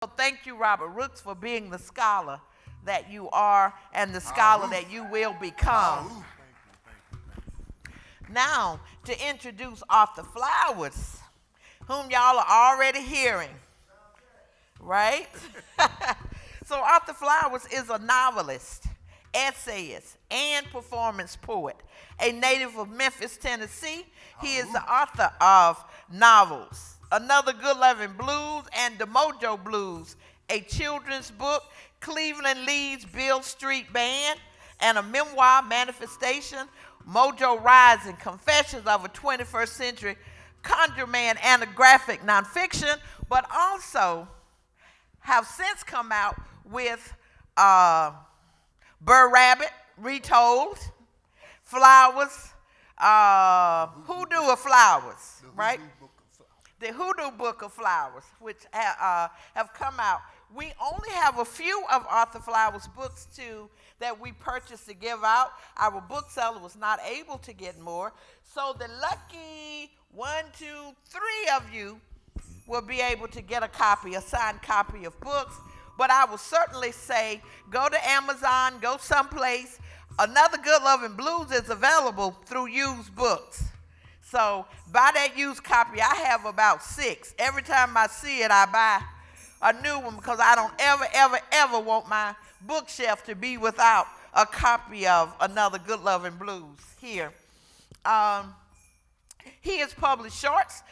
So thank you, Robert Rooks, for being the scholar that you are and the scholar that you will become. Now, to introduce Arthur Flowers, whom y'all are already hearing, right? So Arthur Flowers is a novelist, essayist, and performance poet. A native of Memphis, Tennessee, he is the author of novels, Another Good Loving Blues and The Mojo Blues, a children's book, Cleveland Leeds Bill Street Band, and a memoir, Manifestation, Mojo Rising, Confessions of a 21st Century Conjure Man, and a graphic nonfiction, but also have since come out with Burr Rabbit, Retold, Flowers, Hoodoo of Flowers, right? The Hoodoo Book of Flowers, which have come out. We only have a few of Arthur Flowers' books, too, that we purchased to give out. Our bookseller was not able to get more. So the lucky 1, 2, 3 of you will be able to get a copy, a signed copy of books. But I will certainly say, go to Amazon, go someplace. Another Good Loving Blues is available through used books. So buy that used copy. I have about 6. Every time I see it, I buy a new one because I don't ever want my bookshelf to be without a copy of Another Good Loving Blues here. He has published shorts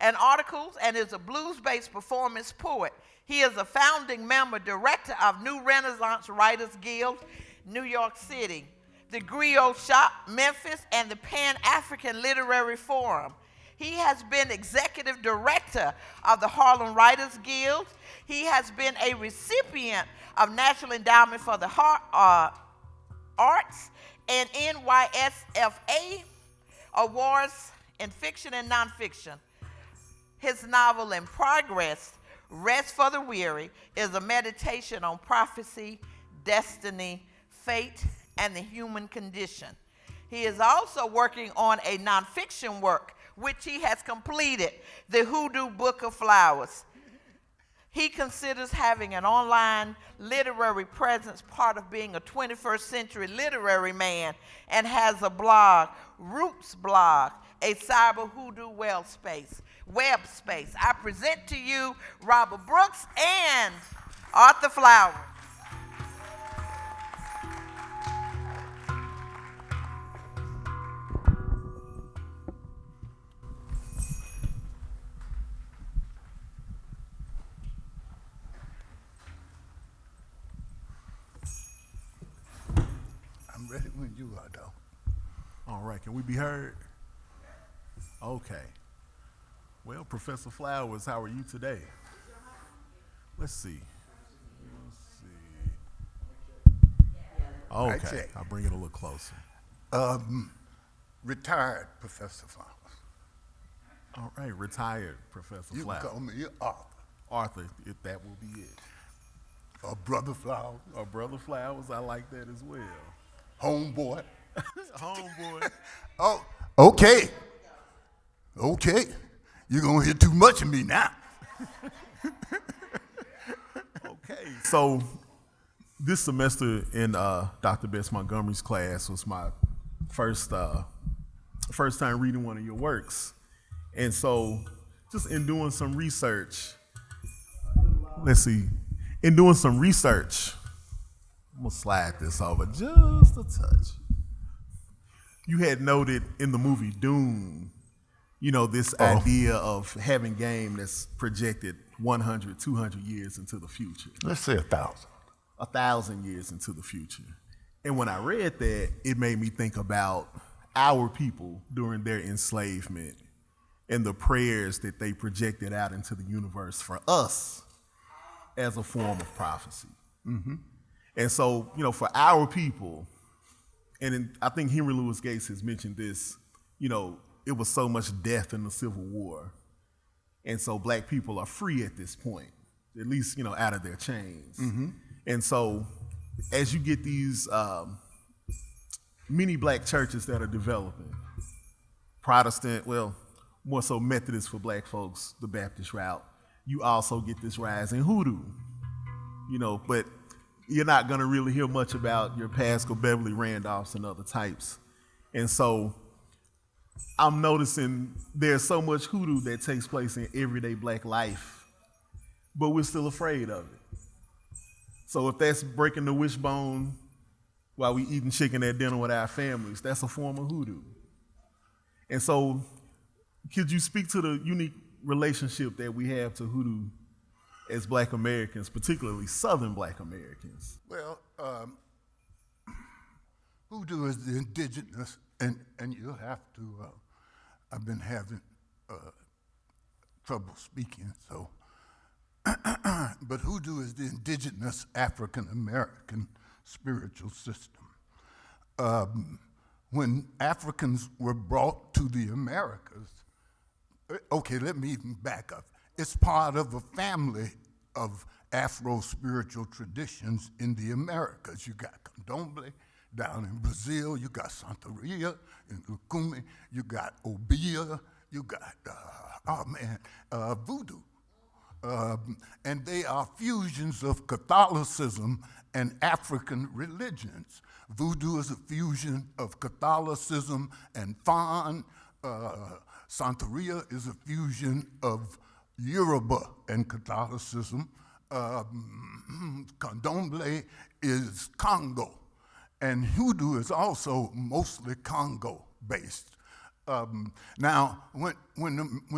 and articles and is a blues-based performance poet. He is a founding member, director of New Renaissance Writers Guild, New York City, the Griot Shop, Memphis, and the Pan-African Literary Forum. He has been executive director of the Harlem Writers Guild. He has been a recipient of National Endowment for the Arts and NYSFA awards in fiction and nonfiction. His novel In Progress, Rest for the Weary, is a meditation on prophecy, destiny, fate, and the human condition. He is also working on a nonfiction work, which he has completed, the Hoodoo Book of Flowers. He considers having an online literary presence part of being a 21st century literary man and has a blog, Roots Blog, a cyber hoodoo web space. I present to you Robert Brooks and Arthur Flowers. I'm ready when you are, though. All right, can we be heard? Okay. Well, Professor Flowers, how are you today? Let's see. Okay, I'll bring it a little closer. Retired Professor Flowers. All right, retired Professor You Flowers. can call me Arthur. Arthur, if that will be it. Or Brother Flowers. Or Brother Flowers, I like that as well. Homeboy. Homeboy. Oh, okay. Okay. You're going to hear too much of me now. Okay, so this semester in Dr. Bess Montgomery's class was my first time reading one of your works. And so just in doing some research, I'm gonna slide this over just a touch. You had noted in the movie Dune, this idea of having game that's projected 100, 200 years into the future. Let's say 1,000. 1,000 years into the future. And when I read that, it made me think about our people during their enslavement and the prayers that they projected out into the universe for us as a form of prophecy. Mm-hmm. And so, for our people, I think Henry Louis Gates has mentioned this, it was so much death in the Civil War. And so black people are free at this point, at least, out of their chains. Mm-hmm. And so as you get these many black churches that are developing, Protestant, well, more so Methodist for black folks, the Baptist route, you also get this rise in hoodoo. But you're not gonna really hear much about your Pascal Beverly Randolphs and other types. And so I'm noticing there's so much hoodoo that takes place in everyday black life, but we're still afraid of it. So if that's breaking the wishbone while we eating chicken at dinner with our families, that's a form of hoodoo. And so could you speak to the unique relationship that we have to hoodoo as black Americans, particularly Southern black Americans? Well, hoodoo is the indigenous, and you'll have to, I've been having trouble speaking, so. But hoodoo is the indigenous African American spiritual system. When Africans were brought to the Americas, okay, let me even back up. It's part of a family of Afro-spiritual traditions in the Americas. You got candomblé down in Brazil, you got Santeria in Lucumi, you got Obia, you got, voodoo. And they are fusions of Catholicism and African religions. Voodoo is a fusion of Catholicism and Fan. Santeria is a fusion of Yoruba and Catholicism. Candomblé is Congo. And hoodoo is also mostly Congo-based. Now, when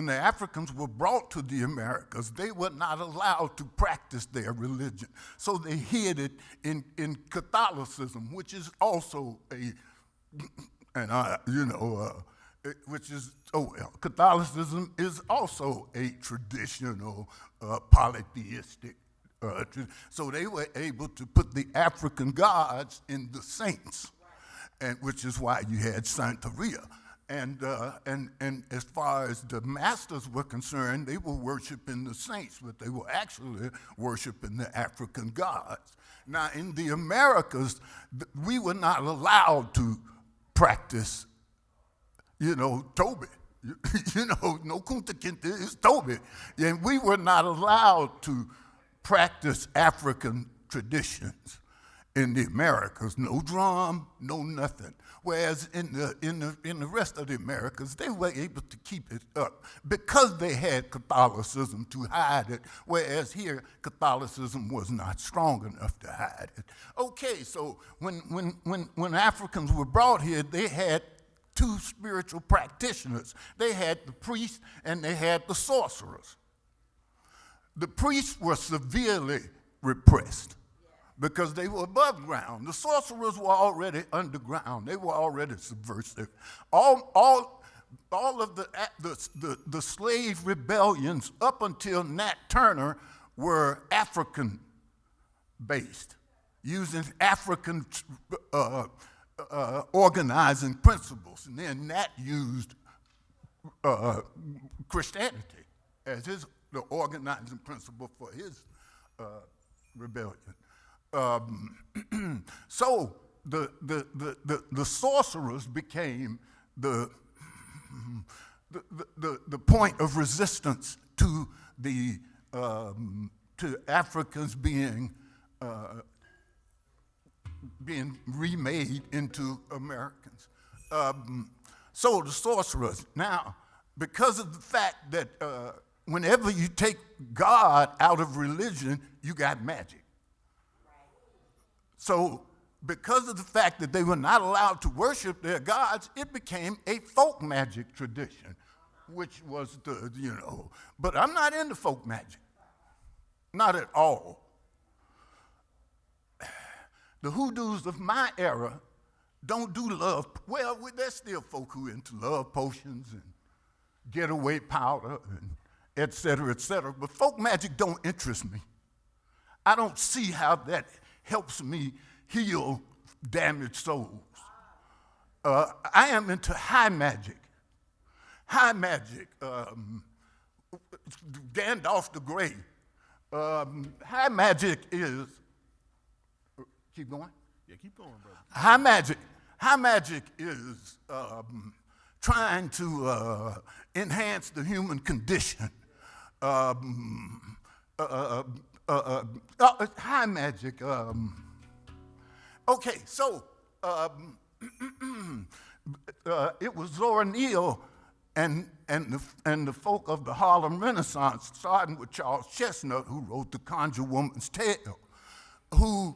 the Africans were brought to the Americas, they were not allowed to practice their religion. So they hid it in Catholicism, which is also Catholicism is also a traditional polytheistic. So they were able to put the African gods in the saints, and which is why you had Santeria. And as far as the masters were concerned, they were worshiping the saints, but they were actually worshiping the African gods. Now, in the Americas, we were not allowed to practice, Toby. No Kunta Kinte is Toby. And we were not allowed to practice African traditions in the Americas. No drum, no nothing. Whereas in the rest of the Americas, they were able to keep it up because they had Catholicism to hide it, whereas here, Catholicism was not strong enough to hide it. Okay, so when Africans were brought here, they had two spiritual practitioners. They had the priests and they had the sorcerers. The priests were severely repressed because they were above ground. The sorcerers were already underground. They were already subversive. All of the slave rebellions up until Nat Turner were African-based, using African organizing principles. And then Nat used Christianity as the organizing principle for his rebellion. So the sorcerers became the point of resistance to to Africans being remade into Americans. So the sorcerers. Now, because of the fact that whenever you take God out of religion, you got magic. So because of the fact that they were not allowed to worship their gods, it became a folk magic tradition, which was but I'm not into folk magic. Not at all. The hoodoos of my era don't do love. Well, there's still folk who are into love potions and getaway powder and et cetera, but folk magic don't interest me. I don't see how that helps me heal damaged souls. I am into high magic. High magic, Gandalf the Grey. High magic is, keep going? Yeah, keep going, brother. High magic is trying to enhance the human condition high magic. Okay, so it was Zora Neale and the folk of the Harlem Renaissance, starting with Charles Chestnut, who wrote The Conjure Woman's Tale, who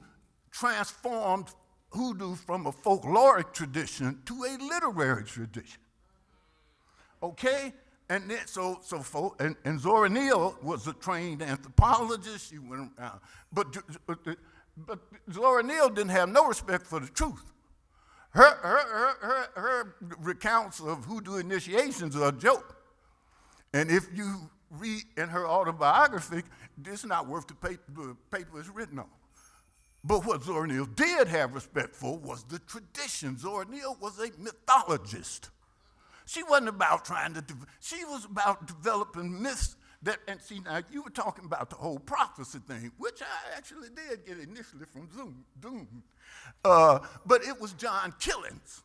transformed hoodoo from a folkloric tradition to a literary tradition. Okay? And then, and Zora Neale was a trained anthropologist. She went around, but Zora Neale didn't have no respect for the truth. Her recounts of hoodoo initiations are a joke. And if you read in her autobiography, it's not worth the paper it's written on. But what Zora Neale did have respect for was the tradition. Zora Neale was a mythologist. She wasn't about she was about developing myths that, and see, now you were talking about the whole prophecy thing, which I actually did get initially from Doom. But it was John Killings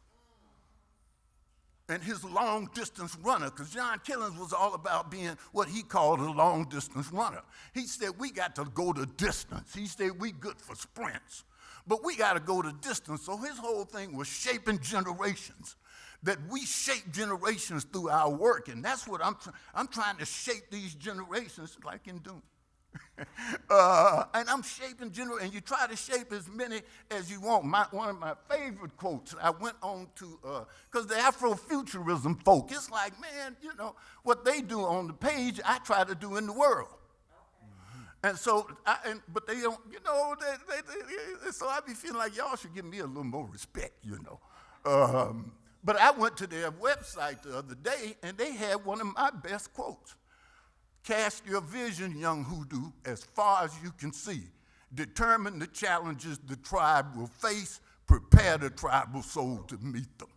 and his long distance runner, because John Killings was all about being what he called a long distance runner. He said, we got to go the distance. He said, we good for sprints, but we got to go the distance. So his whole thing was shaping generations, that we shape generations through our work. And that's what I'm trying to shape these generations like in Doom. And I'm shaping and you try to shape as many as you want. One of my favorite quotes, I went on to, because the Afrofuturism folk, it's like, man, you know, what they do on the page, I try to do in the world. Okay. And so, but they don't, you know, so I be feeling like y'all should give me a little more respect, you know. But I went to their website the other day, and they had one of my best quotes. Cast your vision, young hoodoo, as far as you can see. Determine the challenges the tribe will face. Prepare the tribal soul to meet them.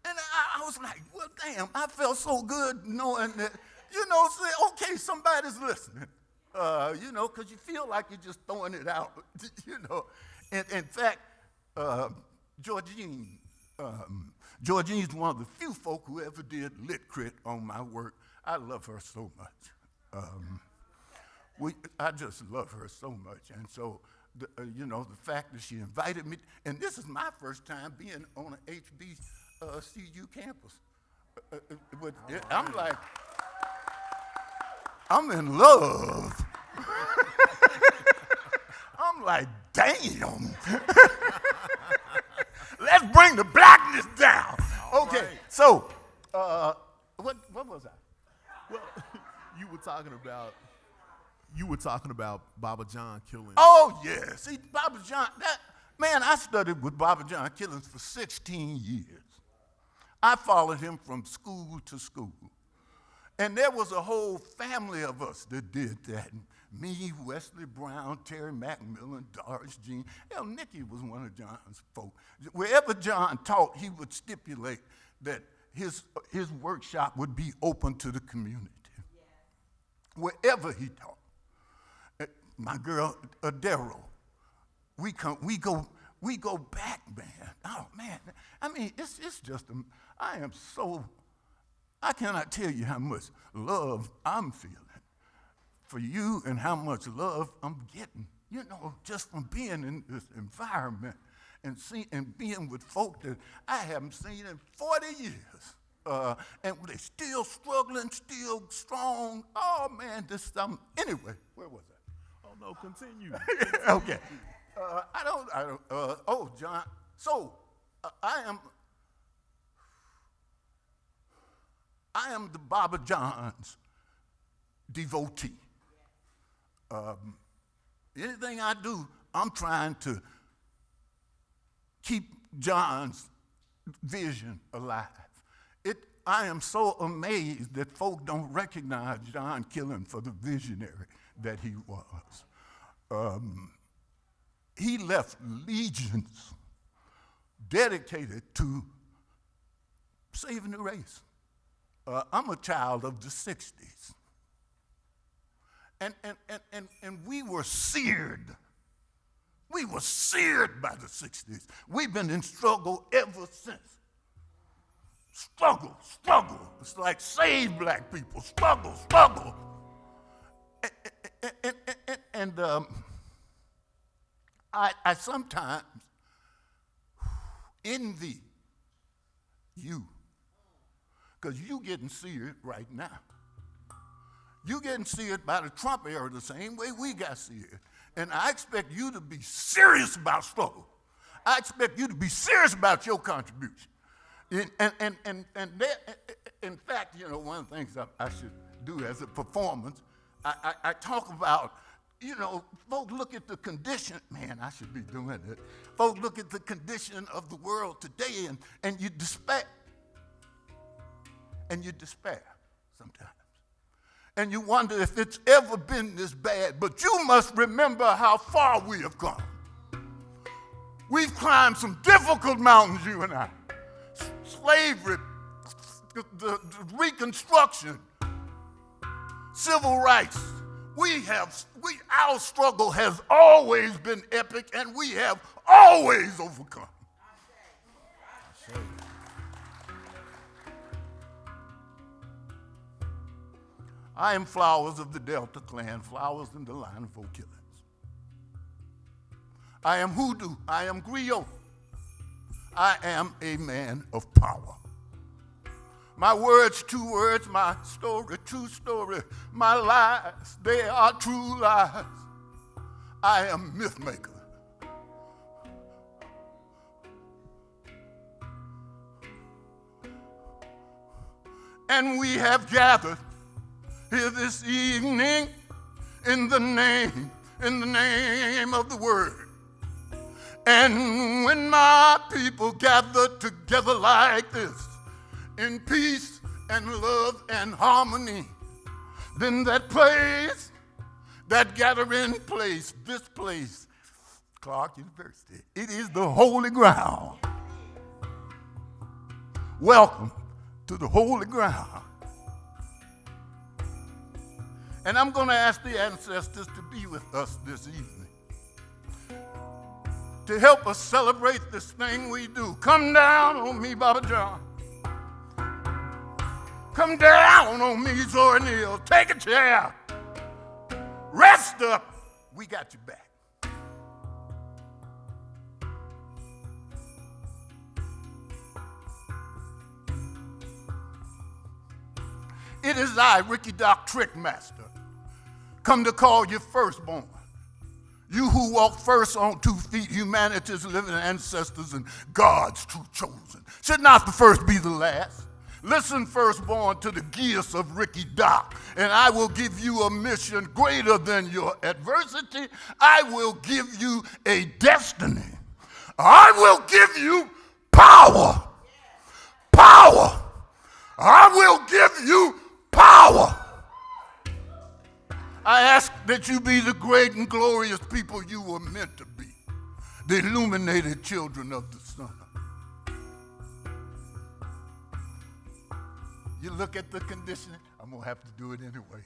And I was like, well, damn, I felt so good knowing that, you know, say, okay, somebody's listening. You know, because you feel like you're just throwing it out, you know. And in fact, Georgine's one of the few folk who ever did lit crit on my work. I love her so much. I just love her so much. And so, you know, the fact that she invited me, and this is my first time being on an HBCU campus. I'm like, I'm in love. I'm like, damn. Let's bring the blackness down. Okay, right. So, what was I? Well, you were talking about Baba John Killings. Oh yeah, see, Baba John. I studied with Baba John Killings for 16 years. I followed him from school to school, and there was a whole family of us that did that. Me, Wesley Brown, Terry McMillan, Doris Jean. Hell, Nikki was one of John's folk. Wherever John taught, he would stipulate that his workshop would be open to the community. Yeah. Wherever he taught. My girl, Daryl, we go back, man. Oh, man. I mean, it's just, I cannot tell you how much love I'm feeling for you and how much love I'm getting, you know, just from being in this environment and being with folk that I haven't seen in 40 years. And they're still struggling, still strong. Oh, man, anyway, where was I? Oh, no, continue. Okay. John. So, I am the Baba John's devotee. Anything I do, I'm trying to keep John's vision alive. I am so amazed that folk don't recognize John Killen for the visionary that he was. He left legions dedicated to saving the race. I'm a child of the 60s. And we were seared. We were seared by the 60s. We've been in struggle ever since. Struggle. It's like save black people. Struggle. And I sometimes envy you, because you getting seared right now. You getting seared by the Trump era the same way we got seared. And I expect you to be serious about struggle. I expect you to be serious about your contribution. In fact, you know, one of the things I should do as a performance, I talk about, you know, folks look at the condition, man, I should be doing it. Folks look at the condition of the world today and you despair. And you despair sometimes. And you wonder if it's ever been this bad. But you must remember how far we have come. We've climbed some difficult mountains, you and I. Slavery, the Reconstruction, civil rights. Our struggle has always been epic, and we have always overcome. I am Flowers of the Delta Clan, flowers in the line of Achilles. I am hoodoo, I am griot. I am a man of power. My words, 2 words, my story, true story. My lies, they are true lies. I am myth maker. And we have gathered here this evening in the name of the word. And when my people gather together like this, in peace and love and harmony, then that place, that gathering place, this place, Clark University, it is the holy ground. Welcome to the holy ground. And I'm going to ask the ancestors to be with us this evening, to help us celebrate this thing we do. Come down on me, Baba John. Come down on me, Zora Neale. Take a chair. Rest up. We got you back. It is I, Ricky Doc Trickmaster, come to call you firstborn. You who walk first on 2 feet, humanity's living ancestors and God's true chosen. Should not the first be the last? Listen, firstborn, to the gifts of Ricky Doc, and I will give you a mission greater than your adversity. I will give you a destiny. I will give you power. Power. I will give you power. I ask that you be the great and glorious people you were meant to be, the illuminated children of the sun. You look at the condition, I'm going to have to do it anyway.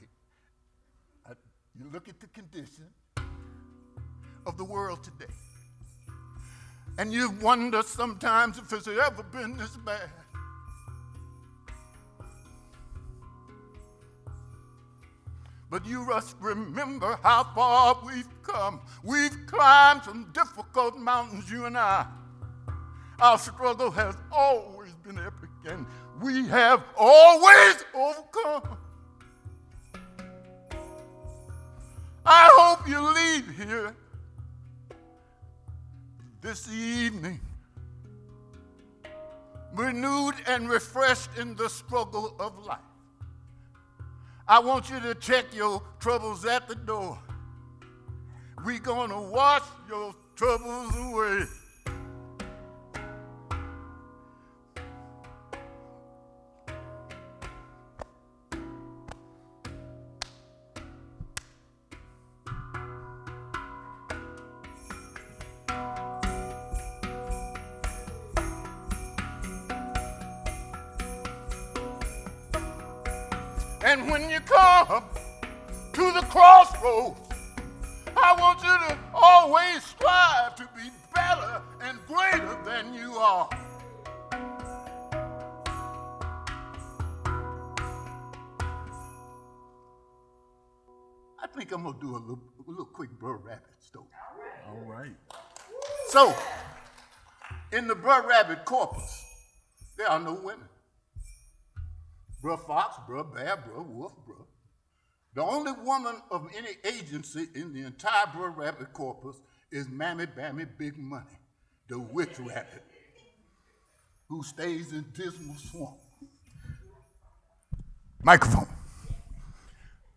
You look at the condition of the world today, and you wonder sometimes if it's ever been this bad. But you must remember how far we've come. We've climbed some difficult mountains, you and I. Our struggle has always been epic, and we have always overcome. I hope you leave here this evening renewed and refreshed in the struggle of life. I want you to check your troubles at the door. We're going to wash your troubles away. And when you come to the crossroads, I want you to always strive to be better and greater than you are. I think think I'm gonna do a little quick Brother Rabbit story. All right. So, in the Brother Rabbit corpus, there are no women. Brother Fox, Brother Bear, Brother Wolf, Brother. The only woman of any agency in the entire Brother Rabbit corpus is Mammy Bammy Big Money, the witch rabbit, who stays in Dismal Swamp. Microphone.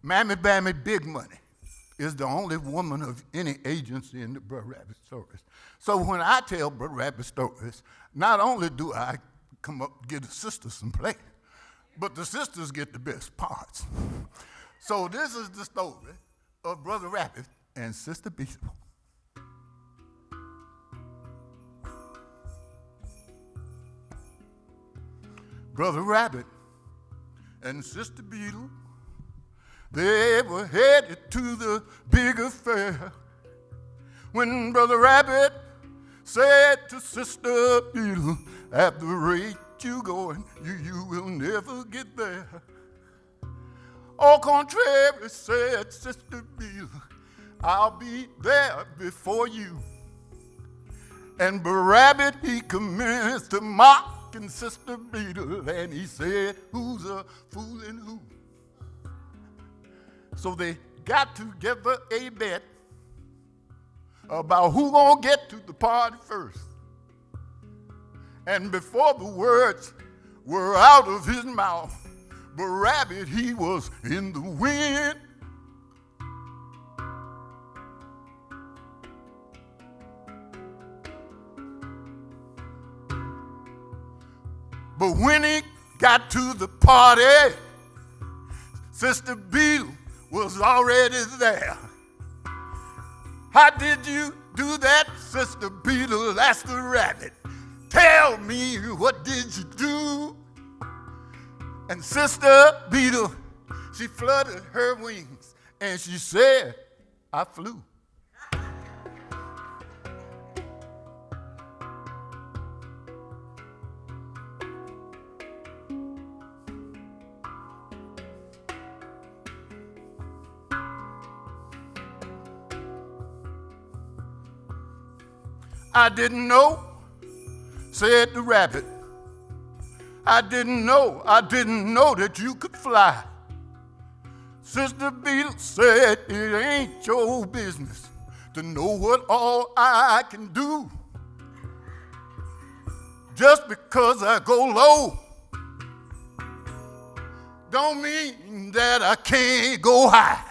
Mammy Bammy Big Money is the only woman of any agency in the Brother Rabbit stories. So when I tell Brother Rabbit stories, not only do I come up give the sisters some play, but the sisters get the best parts. So this is the story of Brother Rabbit and Sister Beetle. Brother Rabbit and Sister Beetle, they were headed to the big affair when Brother Rabbit said to Sister Beetle, at the rate you going, you will never get there. Au contraire, said Sister Beetle, I'll be there before you. And Brother Rabbit, he commenced to mock Sister Beetle, and he said, who's a fooling who? So they got together a bet about who gonna get to the party first. And before the words were out of his mouth, but Rabbit, he was in the wind. But when he got to the party, Sister Beetle was already there. How did you do that, Sister Beetle? Asked the rabbit. Tell me, what did you do? And Sister Beetle, she fluttered her wings and she said, I flew. I didn't know, said the rabbit. I didn't know that you could fly. Sister Beetle said, it ain't your business to know what all I can do. Just because I go low don't mean that I can't go high.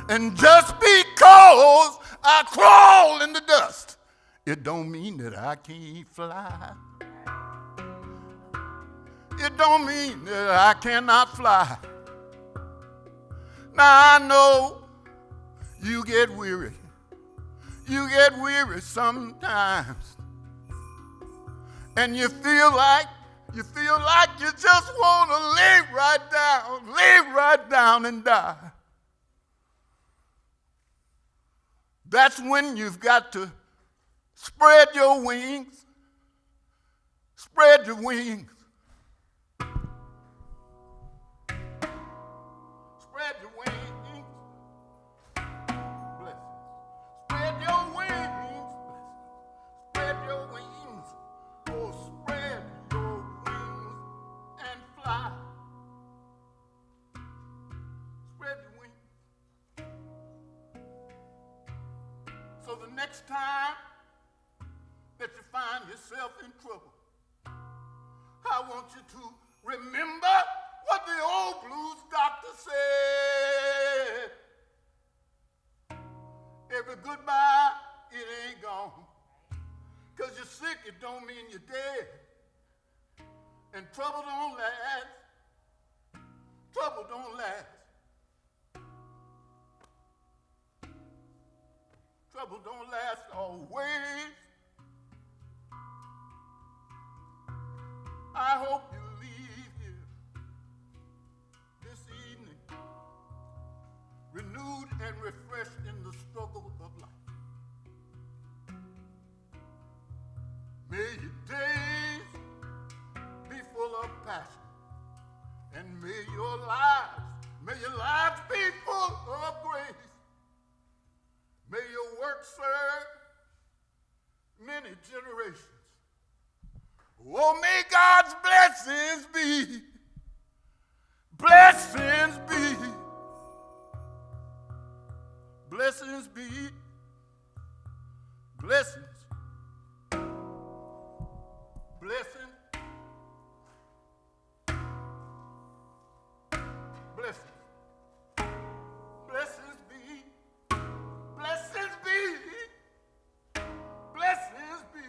And just because I crawl in the dust, it don't mean that I can't fly. It don't mean that I cannot fly. Now I know you get weary. You get weary sometimes. And you feel like you just want to lay right down and die. That's when you've got to spread your wings. Spread your wings. Spread your wings. Bless you. Spread your wings. Spread your wings. Oh, spread your wings and fly. Spread your wings. So the next time that you find yourself in trouble, I want you to remember what the old blues doctor said. Every goodbye, it ain't gone. 'Cause you're sick, it don't mean you're dead. And trouble don't last. Trouble don't last. Trouble don't last always. I hope you leave here this evening renewed and refreshed in the struggle of life. May your days be full of passion, and may your lives be full of grace. serve many generations. Oh, may God's blessings be, blessings be, blessings be, blessings, blessings, blessings, blessings be, blessings be, blessings be,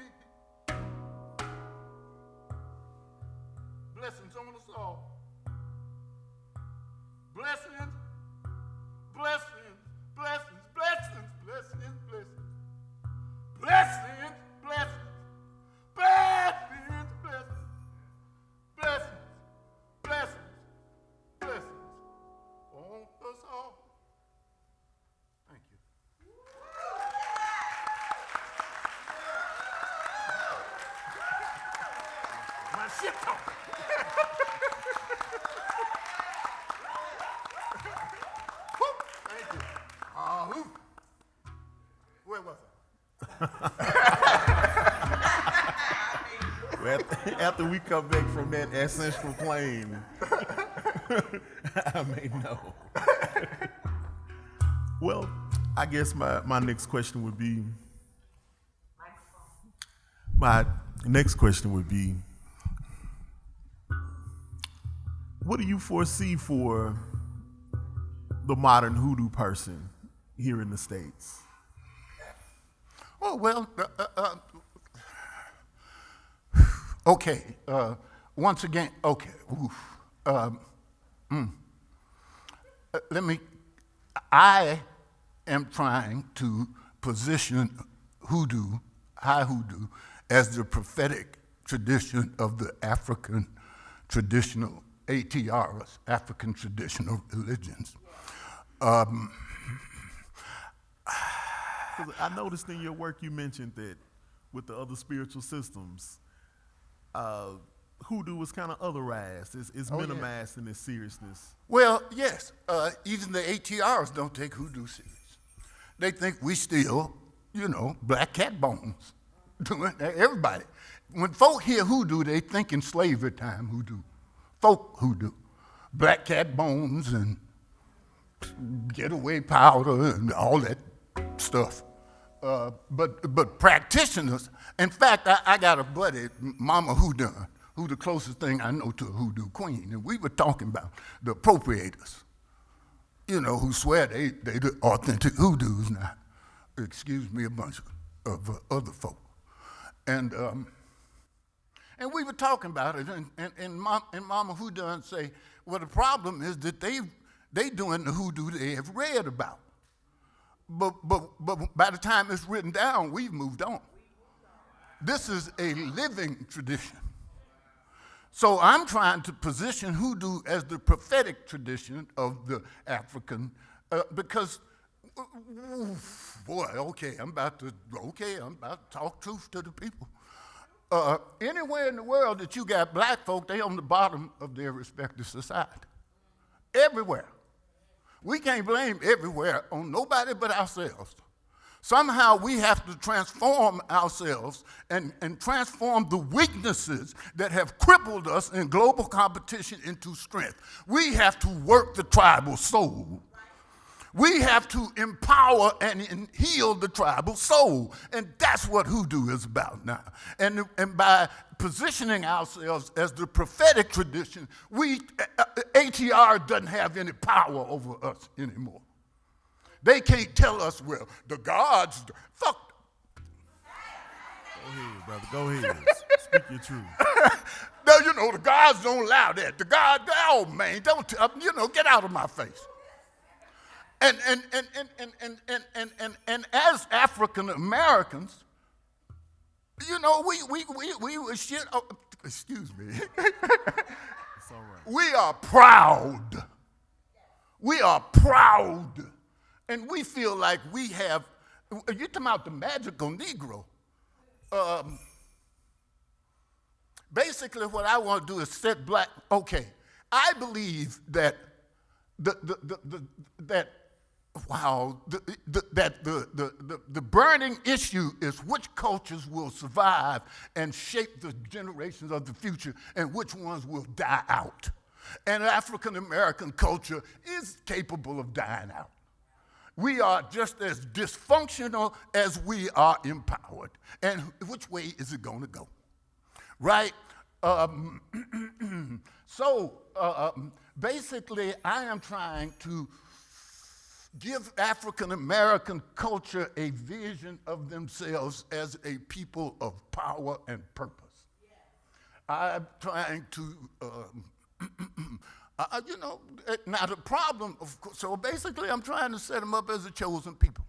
blessings on us all. Blessings, blessings, blessings, blessings, blessings, blessings, blessings, blessings, blessings, blessings, blessings, blessings, blessings on us all. Thank you. My shit talking. Thank you. Where was I? Well, after we come back from that ancestral plane, I may know. Well, I guess my next question would be, what do you foresee for the modern hoodoo person here in the States? Oh, well, okay. Once again, okay. I am trying to position hoodoo, high hoodoo, as the prophetic tradition of the African traditional ATRs, African traditional religions. 'Cause I noticed in your work you mentioned that with the other spiritual systems, hoodoo is kind of otherized. It's minimized in its seriousness. Well, yes, even the ATRs don't take hoodoo serious. They think we still, black cat bones. Everybody. When folk hear hoodoo, they think in slavery time hoodoo. Folk hoodoo. Black cat bones and getaway powder and all that stuff. But practitioners, in fact, I got a buddy, Mama Houdon, who the closest thing I know to a hoodoo queen, and we were talking about the appropriators, who swear they the authentic hoodoos now. Excuse me, a bunch of other folk. And we were talking about it, and Mama Houdon say, well, the problem is that they doing the hoodoo they have read about. But by the time it's written down, we've moved on. This is a living tradition. So I'm trying to position hoodoo as the prophetic tradition of the African, because, boy, I'm about to talk truth to the people. Anywhere in the world that you got black folk, they on the bottom of their respective society. Everywhere. We can't blame everywhere on nobody but ourselves. Somehow we have to transform ourselves and transform the weaknesses that have crippled us in global competition into strength. We have to work the tribal soul. We have to empower and heal the tribal soul. And that's what hoodoo is about now. And by positioning ourselves as the prophetic tradition, ATR doesn't have any power over us anymore. They can't tell us, well, the gods, fuck. Go ahead, brother. Go ahead. Speak your truth. No, the gods don't allow that. The God, oh man, don't, get out of my face. And as African Americans, we were shit. Oh, excuse me. It's all right. We are proud. We are proud. And we feel like we have, you're talking about the magical Negro. Basically, what I want to do is set black, okay, I believe that that wow, the burning issue is which cultures will survive and shape the generations of the future and which ones will die out. And African American culture is capable of dying out. We are just as dysfunctional as we are empowered. And which way is it going to go? Right? Basically, I am trying to give African American culture a vision of themselves as a people of power and purpose. I'm trying to, now the problem, of course, so basically I'm trying to set them up as a chosen people.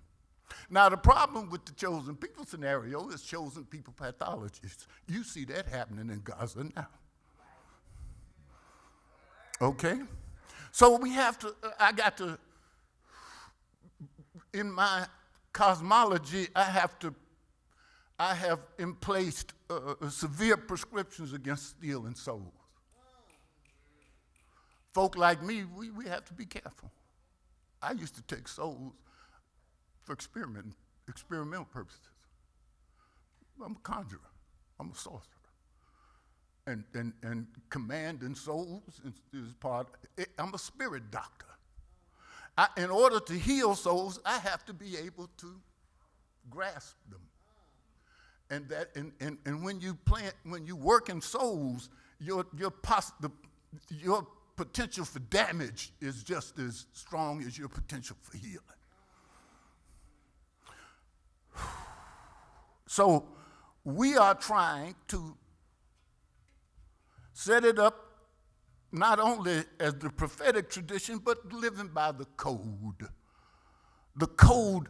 Now the problem with the chosen people scenario is chosen people pathologies. You see that happening in Gaza now. Okay? So we have to, in my cosmology, I have emplaced severe prescriptions against stealing souls. Folk like me, we have to be careful. I used to take souls for experimental purposes. I'm a conjurer. I'm a sorcerer. And commanding souls is part, I'm a spirit doctor. In order to heal souls, I have to be able to grasp them. And when you work in souls, your potential for damage is just as strong as your potential for healing. So we are trying to set it up not only as the prophetic tradition, but living by the code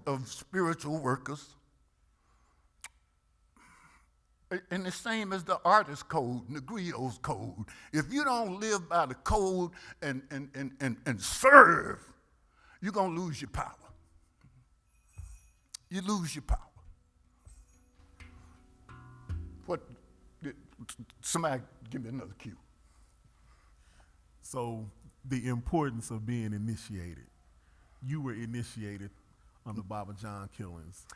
of spiritual workers. And the same as the artist code and the griot's code. If you don't live by the code and serve, you're going to lose your power. You lose your power. Somebody give me another cue. So the importance of being initiated. You were initiated under Baba John killings.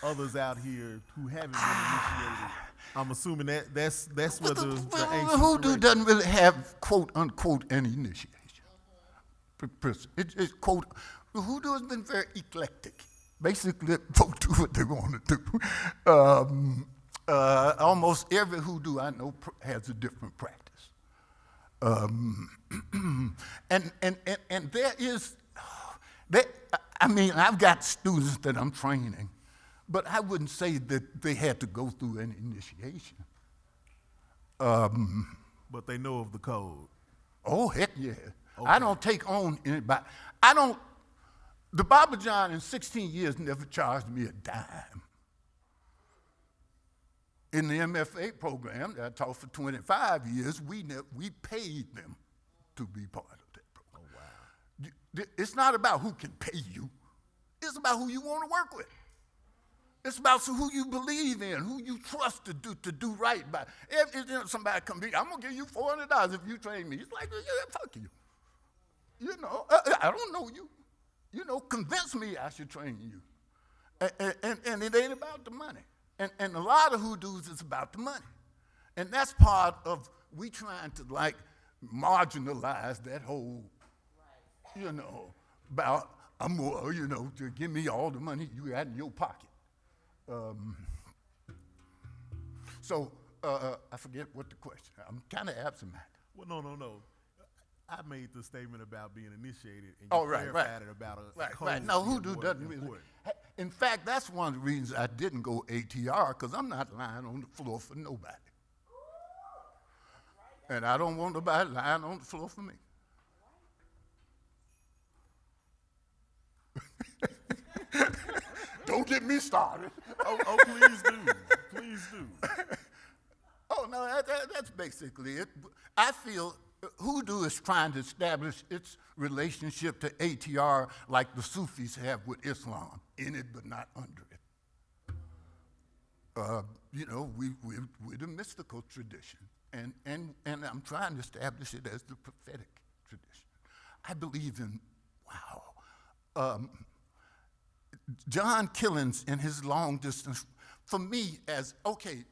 Others out here who haven't been initiated, I'm assuming that's where the ancient hoodoo doesn't really have quote unquote any initiation. It's quote, the hoodoo has been very eclectic. Basically, folk do what they want to do. Almost every hoodoo I know has a different practice. And there is, I've got students that I'm training, but I wouldn't say that they had to go through any initiation. But they know of the code. Oh, heck yeah. Okay. I don't take on anybody. The Baba John in 16 years never charged me a dime. In the MFA program that I taught for 25 years, we paid them to be part of that program. Oh, wow. It's not about who can pay you. It's about who you want to work with. It's about who you believe in, who you trust to do right by. If somebody come be, I'm going to give you $400 if you train me. It's like, yeah, fuck you. I don't know you. Convince me I should train you. And it ain't about the money. And a lot of hoodoos is about the money. And that's part of, we trying to marginalize that whole, about, I'm more, to give me all the money you got in your pocket. I forget what the question, I'm kind of absent-minded. Well, no. I made the statement about being initiated, and you clarified it about a code. Right. No, hoodoo doesn't really. In fact, that's one of the reasons I didn't go ATR, because I'm not lying on the floor for nobody. And I don't want nobody lying on the floor for me. Don't get me started. Oh, please do. Please do. Oh, no, that's basically it. I feel hoodoo is trying to establish its relationship to ATR like the Sufis have with Islam, in it but not under it. We're the mystical tradition, and I'm trying to establish it as the prophetic tradition. I believe in, John Killings in his long distance, for me,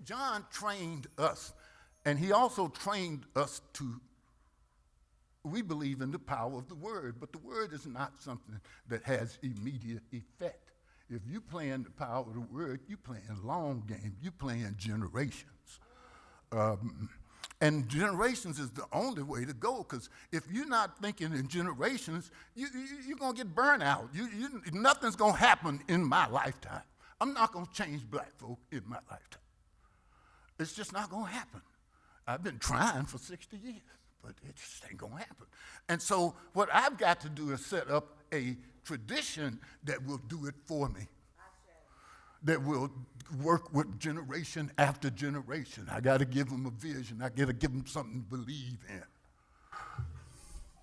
John trained us, and he also trained us we believe in the power of the word, but the word is not something that has immediate effect. If you playing the power of the word, you playing long game, you playing generations. And generations is the only way to go, because if you're not thinking in generations, you're going to get burned out. Nothing's going to happen in my lifetime. I'm not going to change black folk in my lifetime. It's just not going to happen. I've been trying for 60 years, but it just ain't going to happen. And so what I've got to do is set up a tradition that will do it for me, that will work with generation after generation. I got to give them a vision. I got to give them something to believe in.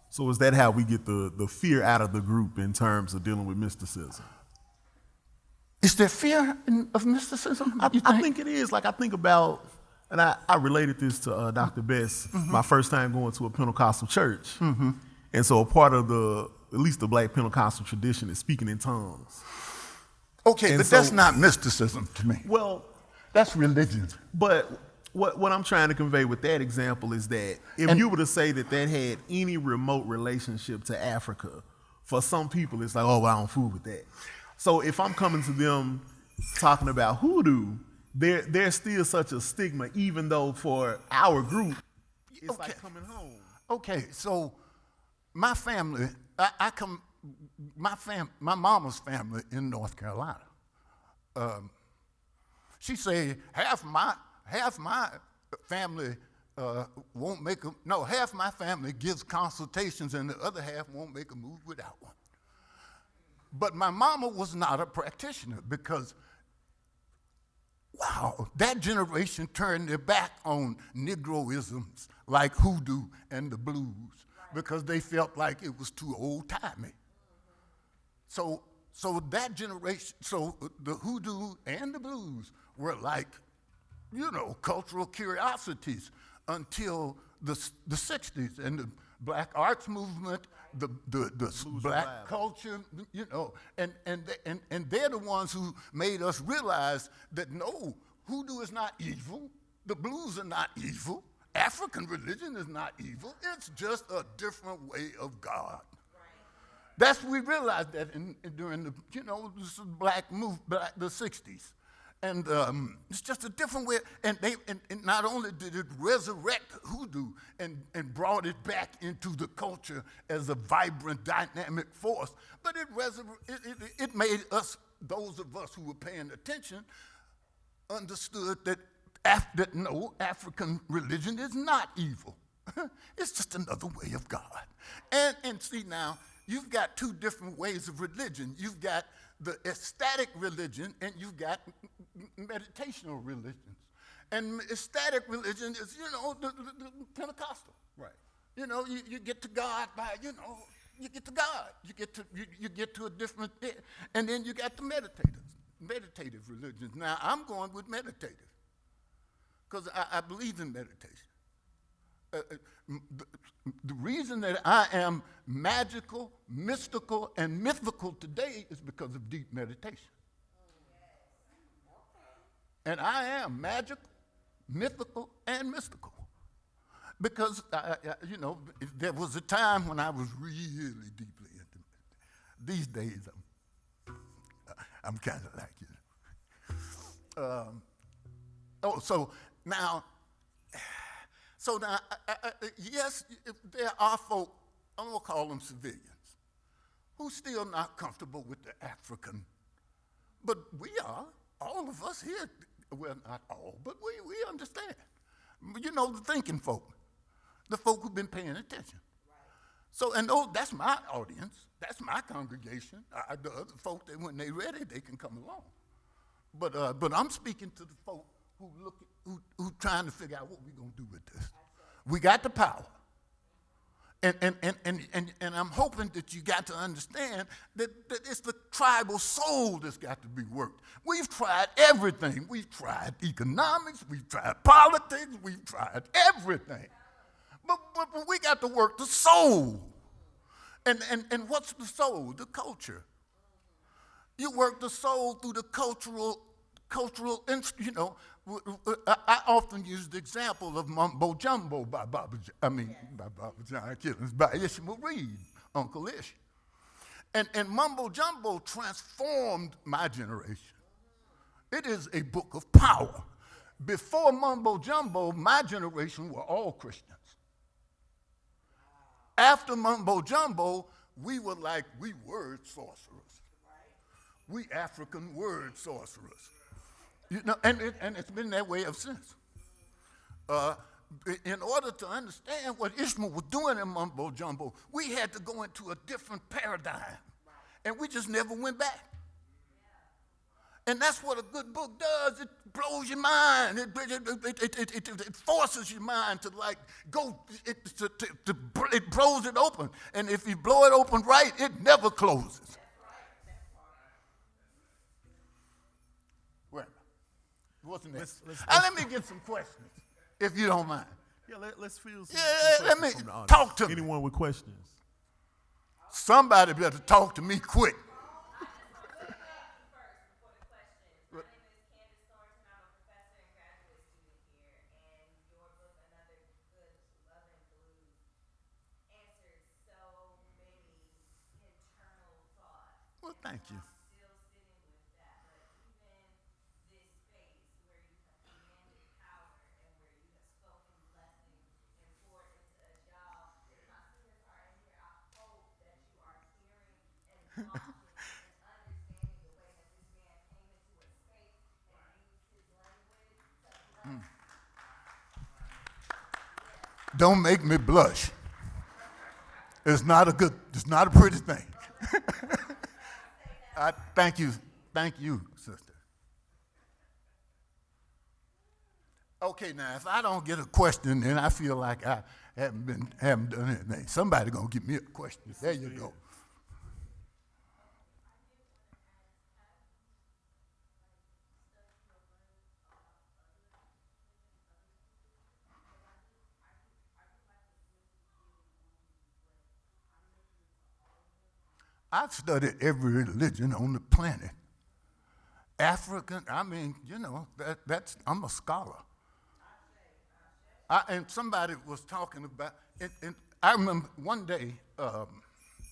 So is that how we get the fear out of the group in terms of dealing with mysticism? Is there fear of mysticism? I think it is. Like, I think about, and I related this to Dr. Bess, my first time going to a Pentecostal church. And so a part of at least the black Pentecostal tradition is speaking in tongues. Okay, And but so- that's not mysticism to me. Well, That's religion. but what I'm trying to convey with that example is that if you were to say that had any remote relationship to Africa, for some people it's like, oh, well, I don't fool with that. So if I'm coming to them talking about hoodoo, there's still such a stigma, even though for our group, it's like coming home. Okay, so my family, my mama's family in North Carolina. She said half my family won't make half my family gives consultations and the other half won't make a move without one. But my mama was not a practitioner because, wow, that generation turned their back on Negroisms like hoodoo and the blues because they felt like it was too old-timey. So that generation, so the hoodoo and the blues were like, cultural curiosities until the 60s and the black arts movement, the black revival. culture, and they're the ones who made us realize that no, hoodoo is not evil, the blues are not evil, African religion is not evil, it's just a different way of God. We realized that during the the 60s. And it's just a different way. And not only did it resurrect hoodoo and brought it back into the culture as a vibrant, dynamic force, but it made us, those of us who were paying attention, understood that no, African religion is not evil. It's just another way of God. And see now, you've got two different ways of religion. You've got the ecstatic religion and you've got meditational religions. And ecstatic religion is, the Pentecostal. Right. You get to God by, you get to God. You get to a different, and then you got the meditative religions. Now, I'm going with meditative because I believe in meditation. The reason that I am magical, mystical, and mythical today is because of deep meditation. And I am magical, mythical, and mystical. Because, there was a time when I was really deeply into it. These days, I'm kind of like you. So now, yes, there are folk, I'm going to call them civilians, who still not comfortable with the African. But we are, all of us here, well, not all, but we understand. The thinking folk, the folk who've been paying attention. So, and that's my audience, that's my congregation. The other folk, when they're ready, they can come along. But I'm speaking to the folk who trying to figure out what we're going to do with this. We got the power. And I'm hoping that you got to understand that it's the tribal soul that's got to be worked. We've tried everything. We've tried economics. We've tried politics. We've tried everything. But we got to work the soul. And what's the soul? The culture. You work the soul through the I often use the example of Mumbo Jumbo by Baba John Killings, by Ishmael Reed, Uncle Ish. And Mumbo Jumbo transformed my generation. It is a book of power. Before Mumbo Jumbo, my generation were all Christians. After Mumbo Jumbo, we were word sorcerers. We African word sorcerers. And it's been that way ever since. In order to understand what Ishmael was doing in Mumbo Jumbo, we had to go into a different paradigm. And we just never went back. And that's what a good book does. It blows your mind. It forces your mind to go, it blows it open. And if you blow it open right, it never closes. Well, what's next? Let me get some questions, if you don't mind. Yeah, let's feel some let me from the audience. talk to me. Anyone with questions? Somebody better talk to me quick. Well, thank you. Don't make me blush. It's not a pretty thing. Thank you, sister. Okay, now if I don't get a question, then I feel like I haven't done anything. Somebody gonna give me a question. There you go. I've studied every religion on the planet. African, I'm a scholar. And somebody was talking about, and I remember one day,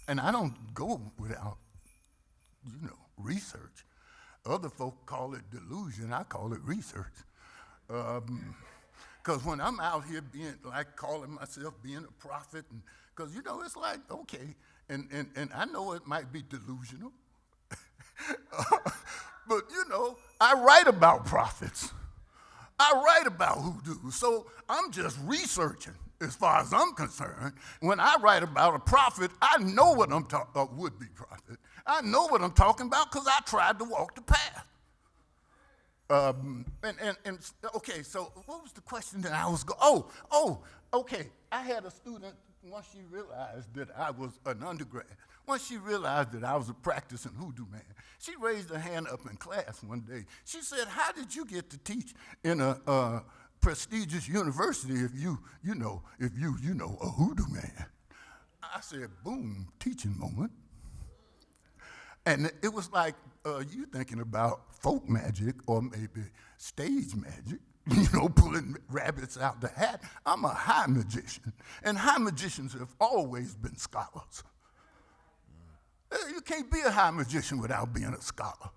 and I don't go without, research. Other folk call it delusion, I call it research. Because when I'm out here calling myself being a prophet, because, it's like, okay, and I know it might be delusional, but, I write about prophets. I write about hoodoo. So I'm just researching as far as I'm concerned. When I write about a prophet, I know what I'm talking about, would-be prophet. I know what I'm talking about because I tried to walk the path. Okay, so what was the question that I was okay. I had a student, once she realized that I was an undergrad, once she realized that I was a practicing hoodoo man, she raised her hand up in class one day. She said, "How did you get to teach in a prestigious university if you a hoodoo man?" I said, "Boom, teaching moment." And it was like, you thinking about folk magic or maybe stage magic, pulling rabbits out the hat. I'm a high magician, and high magicians have always been scholars. You can't be a high magician without being a scholar.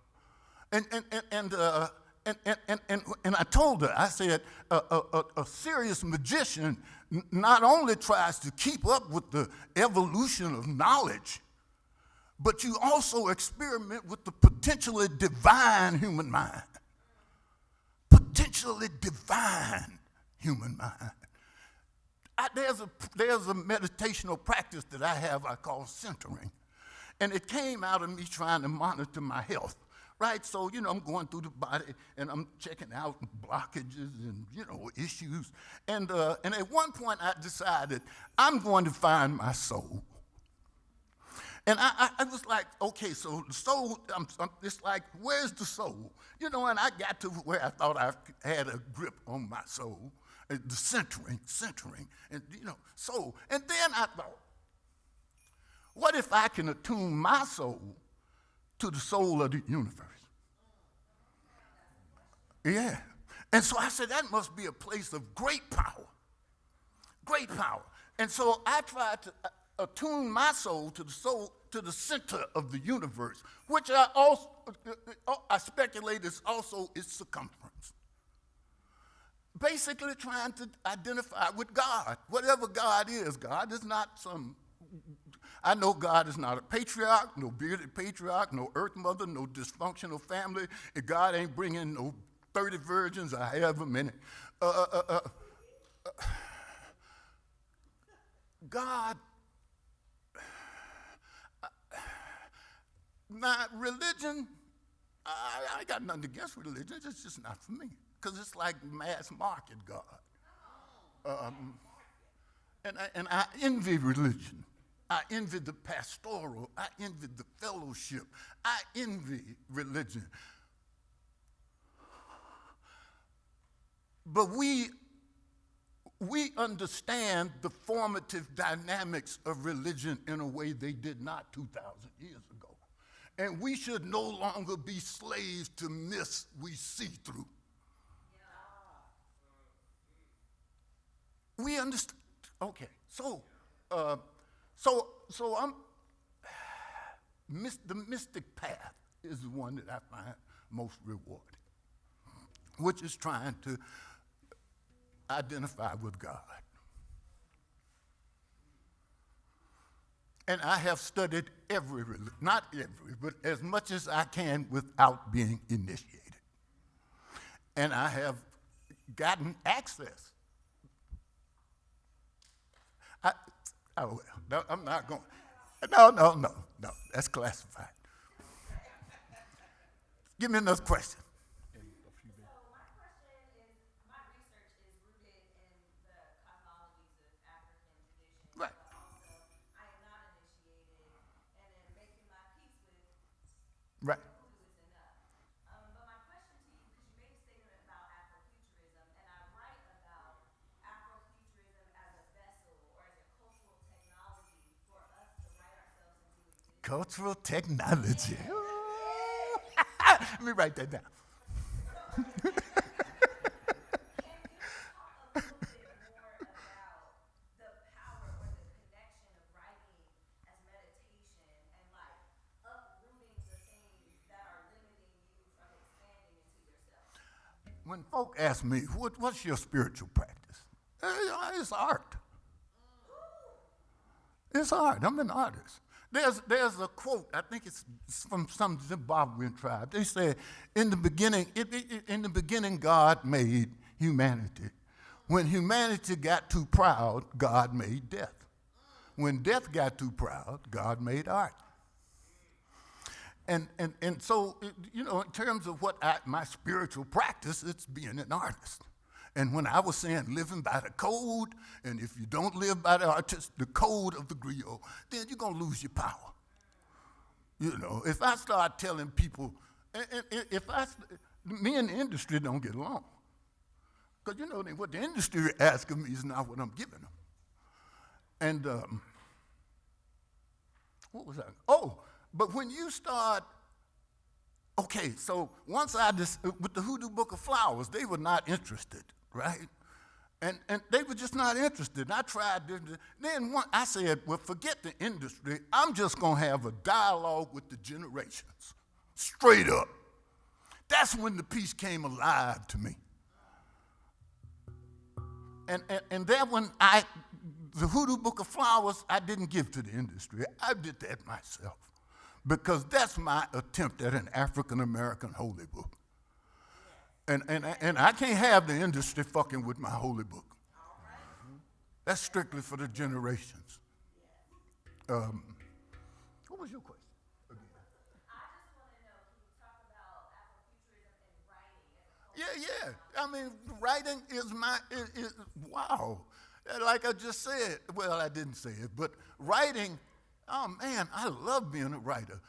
And I told her, I said, a serious magician not only tries to keep up with the evolution of knowledge, but you also experiment with the potentially divine human mind. Potentially divine human mind. There's a meditational practice that I have I call centering. And it came out of me trying to monitor my health, right? So, I'm going through the body and I'm checking out blockages and, issues. And at one point I decided I'm going to find my soul. And I was like, okay, so the soul, it's like, where's the soul? And I got to where I thought I had a grip on my soul, the centering, and, soul. And then I thought, what if I can attune my soul to the soul of the universe. Yeah. And so I said, that must be a place of great power. Great power. And so I tried to attune my soul, to the center of the universe, which I speculate is also its circumference. Basically trying to identify with God. Whatever God is not some, I know God is not a patriarch, no bearded patriarch, no earth mother, no dysfunctional family. If God ain't bringing no 30 virgins or however many. God, my religion, I got nothing against religion, it's just not for me. Because it's like mass market God. And I envy religion. I envy the pastoral. I envy the fellowship. I envy religion. But we understand the formative dynamics of religion in a way they did not 2,000 years ago. And we should no longer be slaves to myths we see through. We understand. Okay, so I'm the mystic path is the one that I find most rewarding, which is trying to identify with God. And I have studied every religion, not every, but as much as I can without being initiated. And I have gotten access. Oh, well, no, I'm not going. No, that's classified. Give me another question. Right. But my question to you, because you made a statement about Afrofuturism, and I write about Afrofuturism as a vessel or as a cultural technology for us to write ourselves into existence. Cultural technology. Let me write that down. When folk ask me, what's your spiritual practice? It's art. It's art. I'm an artist. There's a quote, I think it's from some Zimbabwean tribe. They say, in the beginning, God made humanity. When humanity got too proud, God made death. When death got too proud, God made art. And so, in terms of what my spiritual practice, it's being an artist. And when I was saying living by the code, and if you don't live by the code of the griot, then you're going to lose your power. If I start telling people, me and the industry don't get along. Because, what the industry is asking me is not what I'm giving them. And what was that? Oh, but when you start, okay, so once with the Hoodoo Book of Flowers, they were not interested, right? And they were just not interested. I tried, then I said, well, forget the industry. I'm just going to have a dialogue with the generations, straight up. That's when the piece came alive to me. And then when the Hoodoo Book of Flowers, I didn't give to the industry. I did that myself. Because that's my attempt at an African-American holy book. And I can't have the industry fucking with my holy book. That's strictly for the generations. What was your question? I just want to know, can you talk about Afrofuturism and writing? Yeah. I mean, writing is wow. Like I just said, well, I didn't say it, but writing, oh man, I love being a writer.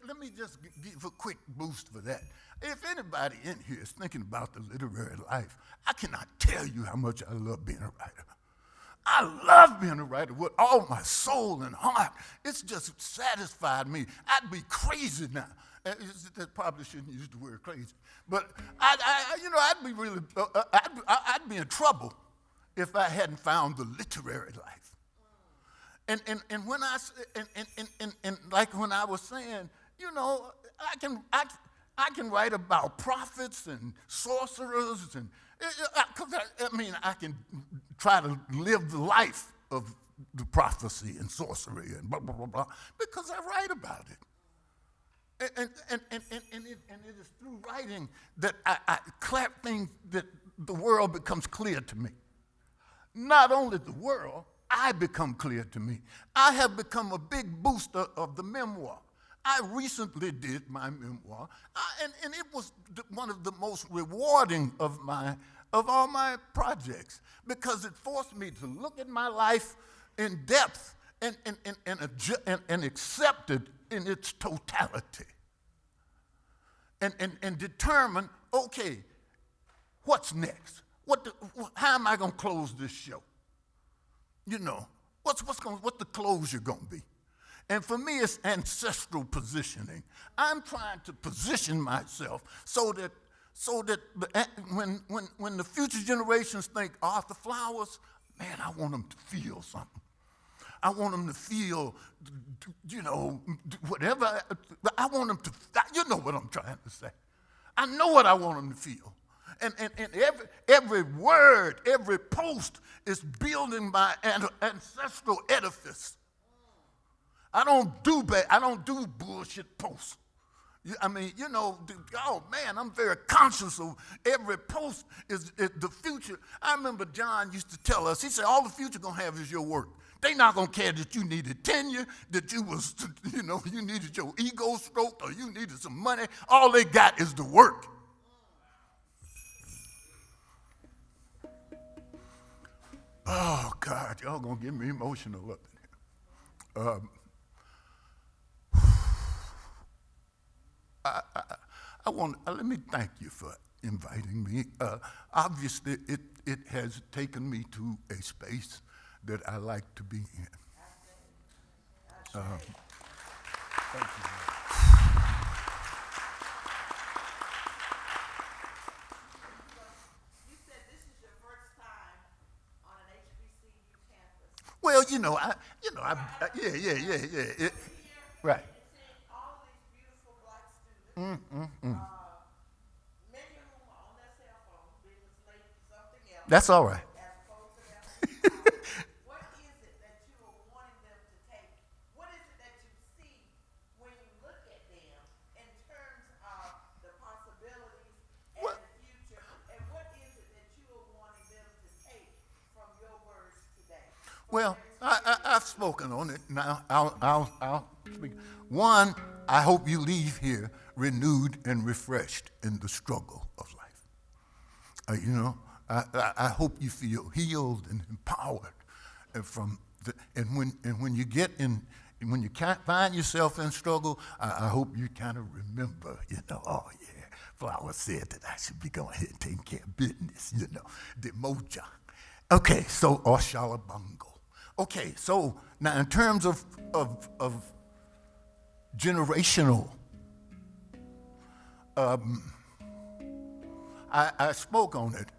Let me just give a quick boost for that. If anybody in here is thinking about the literary life, I cannot tell you how much I love being a writer. I love being a writer with all my soul and heart. It's just satisfied me. I'd be crazy now. That probably shouldn't use the word crazy, but I'd be really, I'd be in trouble if I hadn't found the literary life. And when like when I was saying, I can write about prophets and sorcerers and I can try to live the life of the prophecy and sorcery and blah blah blah blah because I write about it. And it is through writing that I clap things that the world becomes clear to me. Not only the world, I become clear to me. I have become a big booster of the memoir. I recently did my memoir, and it was one of the most rewarding of all my projects because it forced me to look at my life in depth and accept it in its totality and determine, okay, what's next? How am I going to close this show? What's the closure going to be? And for me, it's ancestral positioning. I'm trying to position myself so that when the future generations think Arthur Flowers, man, I want them to feel something. I want them to feel, whatever. I want them to, you know what I'm trying to say. I know what I want them to feel. And every word, every post is building my ancestral edifice. I don't do bullshit posts. Oh man, I'm very conscious of every post is the future. I remember John used to tell us, he said, all the future gonna have is your work. They not gonna care that you needed tenure, that you needed your ego stroked or you needed some money. All they got is the work. Oh God, y'all gonna get me emotional up in here. Let me thank you for inviting me. Obviously, it has taken me to a space that I like to be in. Thank you. You said this is your first time on an HBCU campus. Well, yeah. Right. All these beautiful black students, many of whom are on their cell phone, being enslaved to something else. That's all right. As opposed to their what is it that you are wanting them to take? What is it that you see when you look at them in terms of the possibilities and the future? And what is it that you are wanting them to take from your words today? Well, I've spoken on it. Now I'll speak. One, I hope you leave here renewed and refreshed in the struggle of life. I hope you feel healed and empowered, when you get in, when you can't find yourself in struggle, I hope you kind of remember, oh yeah, Flowers said that I should be going ahead and taking care of business, the moja. Okay, so or shalabungo. Okay, so now in terms of generational, I spoke on it.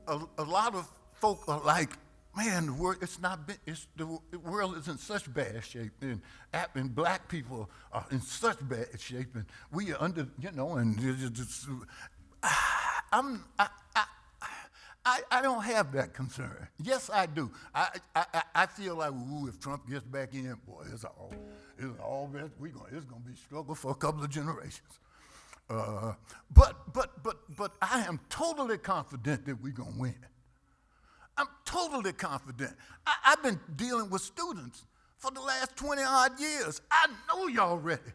A lot of folk are like, man, the world the world is in such bad shape, and black people are in such bad shape, and we are under, I don't have that concern. Yes, I do. I feel like, if Trump gets back in, boy, it's gonna be a struggle for a couple of generations. But I am totally confident that we're gonna win. I'm totally confident. I've been dealing with students for the last 20 odd years. I know y'all ready.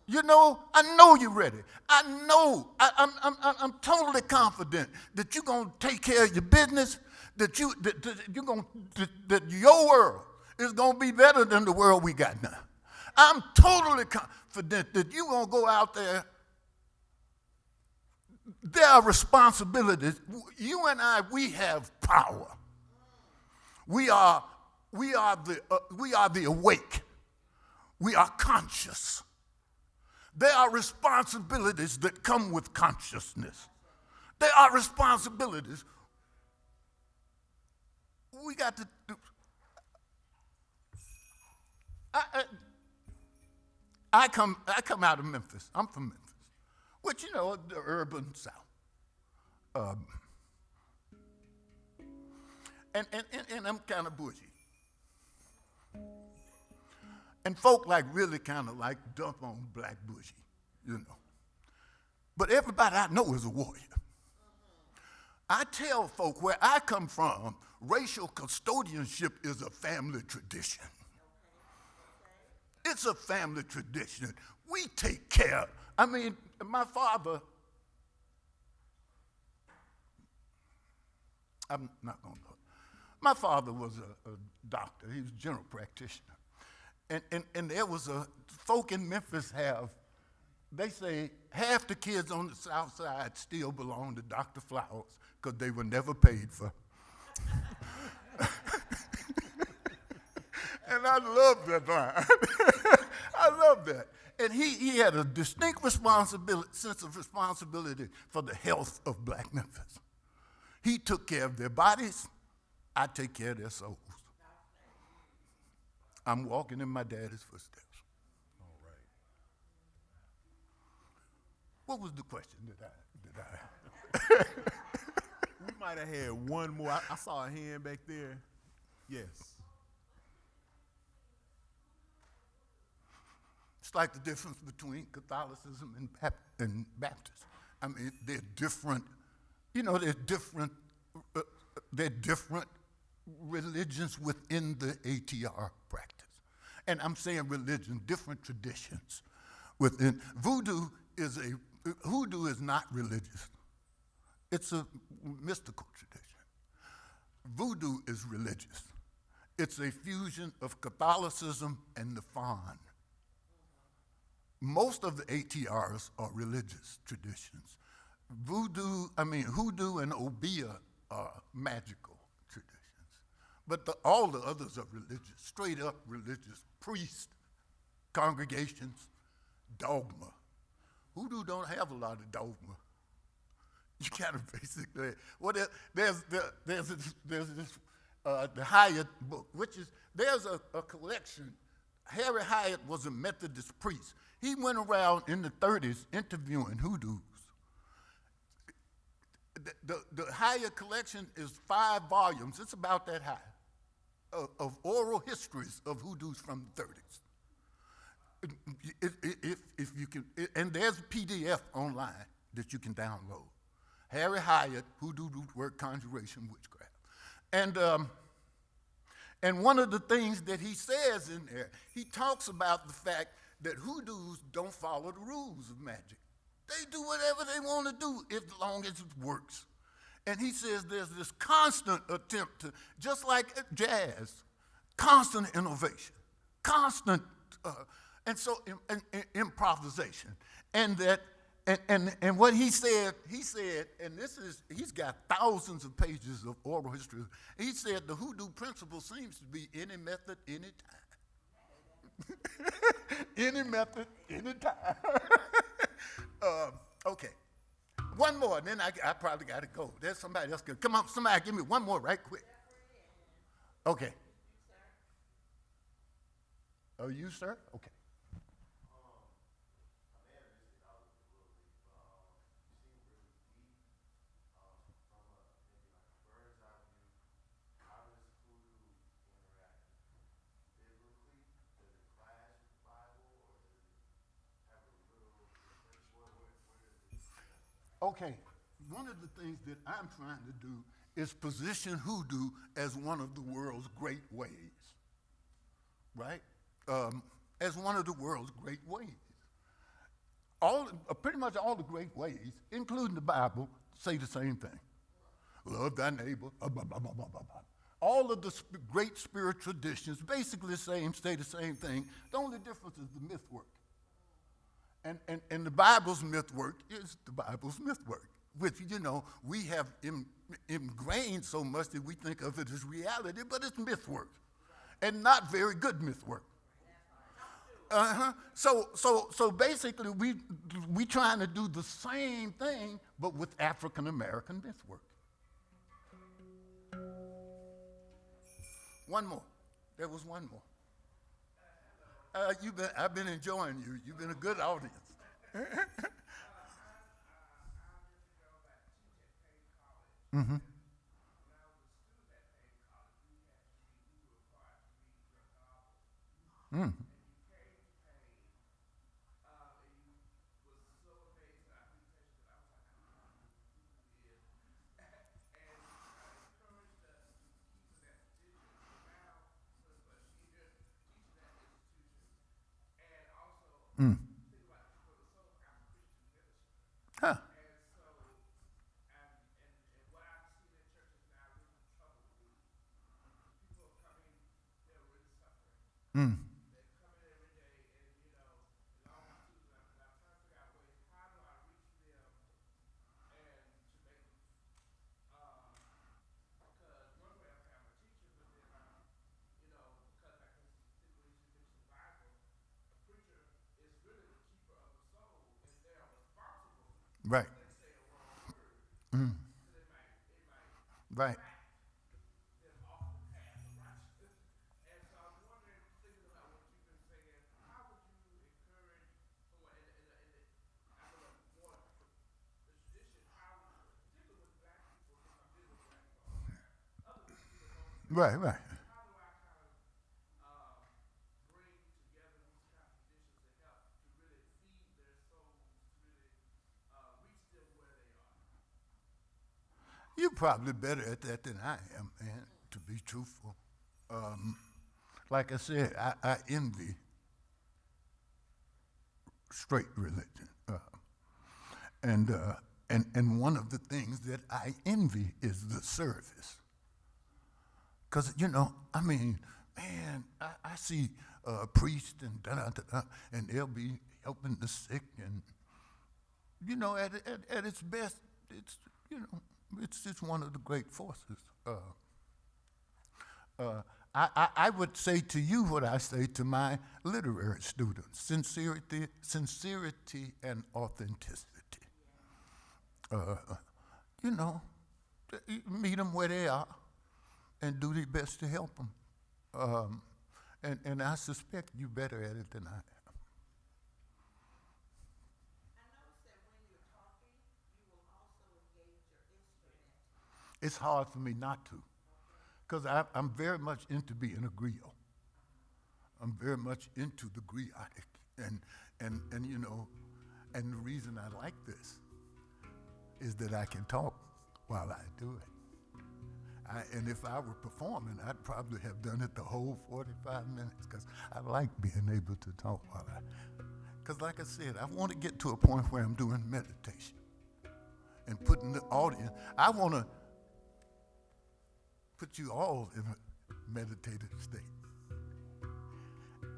I know you're ready. I'm totally confident that you're gonna take care of your business, that your world is gonna be better than the world we got now. I'm totally confident that you're gonna go out there. There are responsibilities. You and I, we have power. We are the awake. We are conscious. There are responsibilities that come with consciousness. There are responsibilities. We got to do. I come out of Memphis. I'm from Memphis, which, you know, the urban South. And I'm kind of bougie. And folk like really kind of like dump on black bougie, you know. But everybody I know is a warrior. I tell folk where I come from, racial custodianship is a family tradition. It's a family tradition. We take care. I mean, my father, I'm not going to go. My father was a doctor. He was a general practitioner. And there was folk in Memphis they say half the kids on the south side still belong to Dr. Flowers because they were never paid for. And I love that line. I love that. And he had a distinct sense of responsibility for the health of black Memphis. He took care of their bodies. I take care of their souls. I'm walking in my daddy's footsteps. All right. What was the question that I? We might have had one more. I saw a hand back there. Yes. It's like the difference between Catholicism and Baptism. I mean, they're different. You know, they're different religions within the ATR practice. And I'm saying religion, different traditions within. Voodoo is not religious. It's a mystical tradition. Voodoo is religious. It's a fusion of Catholicism and the Fawn. Most of the ATRs are religious traditions. Hoodoo and Obeah are magical traditions. But all the others are religious, straight up religious. Priests, congregations, dogma. Hoodoo don't have a lot of dogma. You kind of basically, there's this the Hyatt book, which is, there's a collection. Harry Hyatt was a Methodist priest. He went around in the 30s interviewing hoodoos. The Hyatt collection is 5 volumes. It's about that high of oral histories of hoodoos from the 30s. If you can, and there's a PDF online that you can download. Harry Hyatt, Hoodoo, Root Work, Conjuration, Witchcraft. And one of the things that he says in there, he talks about the fact that hoodoos don't follow the rules of magic. They do whatever they want to do as long as it works. And he says there's this constant attempt to, just like jazz, constant innovation, constant, and so improvisation. And that, and what he said, and he's got thousands of pages of oral history. He said the hoodoo principle seems to be any method, any time. Any method, any time. Okay. One more, and then I probably got to go. There's somebody else. Come on, somebody give me one more right quick. Okay. Oh, you, sir? Okay. Okay, one of the things that I'm trying to do is position hoodoo as one of the world's great ways, right? As one of the world's great ways. Pretty much all the great ways, including the Bible, say the same thing. Love thy neighbor, blah, blah, blah, blah, blah, blah. All of the great spiritual traditions basically say the same thing. The only difference is the myth work. And the Bible's myth work is the Bible's myth work. which, we have ingrained so much that we think of it as reality, but it's myth work, and not very good myth work. So basically, we trying to do the same thing, but with African American myth work. One more. There was one more. I've been enjoying you. You've been a good audience. Mm-hmm. Mm. Mm. Huh. Mm. Right. Mm. Right. Right. Right. You're probably better at that than I am, man, to be truthful. Like I said, I envy straight religion. And one of the things that I envy is the service. Because, man, I see priests and da-da-da-da, and they'll be helping the sick. And, at its best, it's one of the great forces. I would say to you what I say to my literary students: sincerity and authenticity. Meet them where they are and do their best to help them. And I suspect you're better at it than I am. It's hard for me not to, because I'm very much into being a griot. I'm very much into the griotic, and the reason I like this is that I can talk while I do it. And if I were performing, I'd probably have done it the whole 45 minutes, because I like being able to talk because like I said, I want to get to a point where I'm doing meditation and putting the audience. I want to put you all in a meditative state.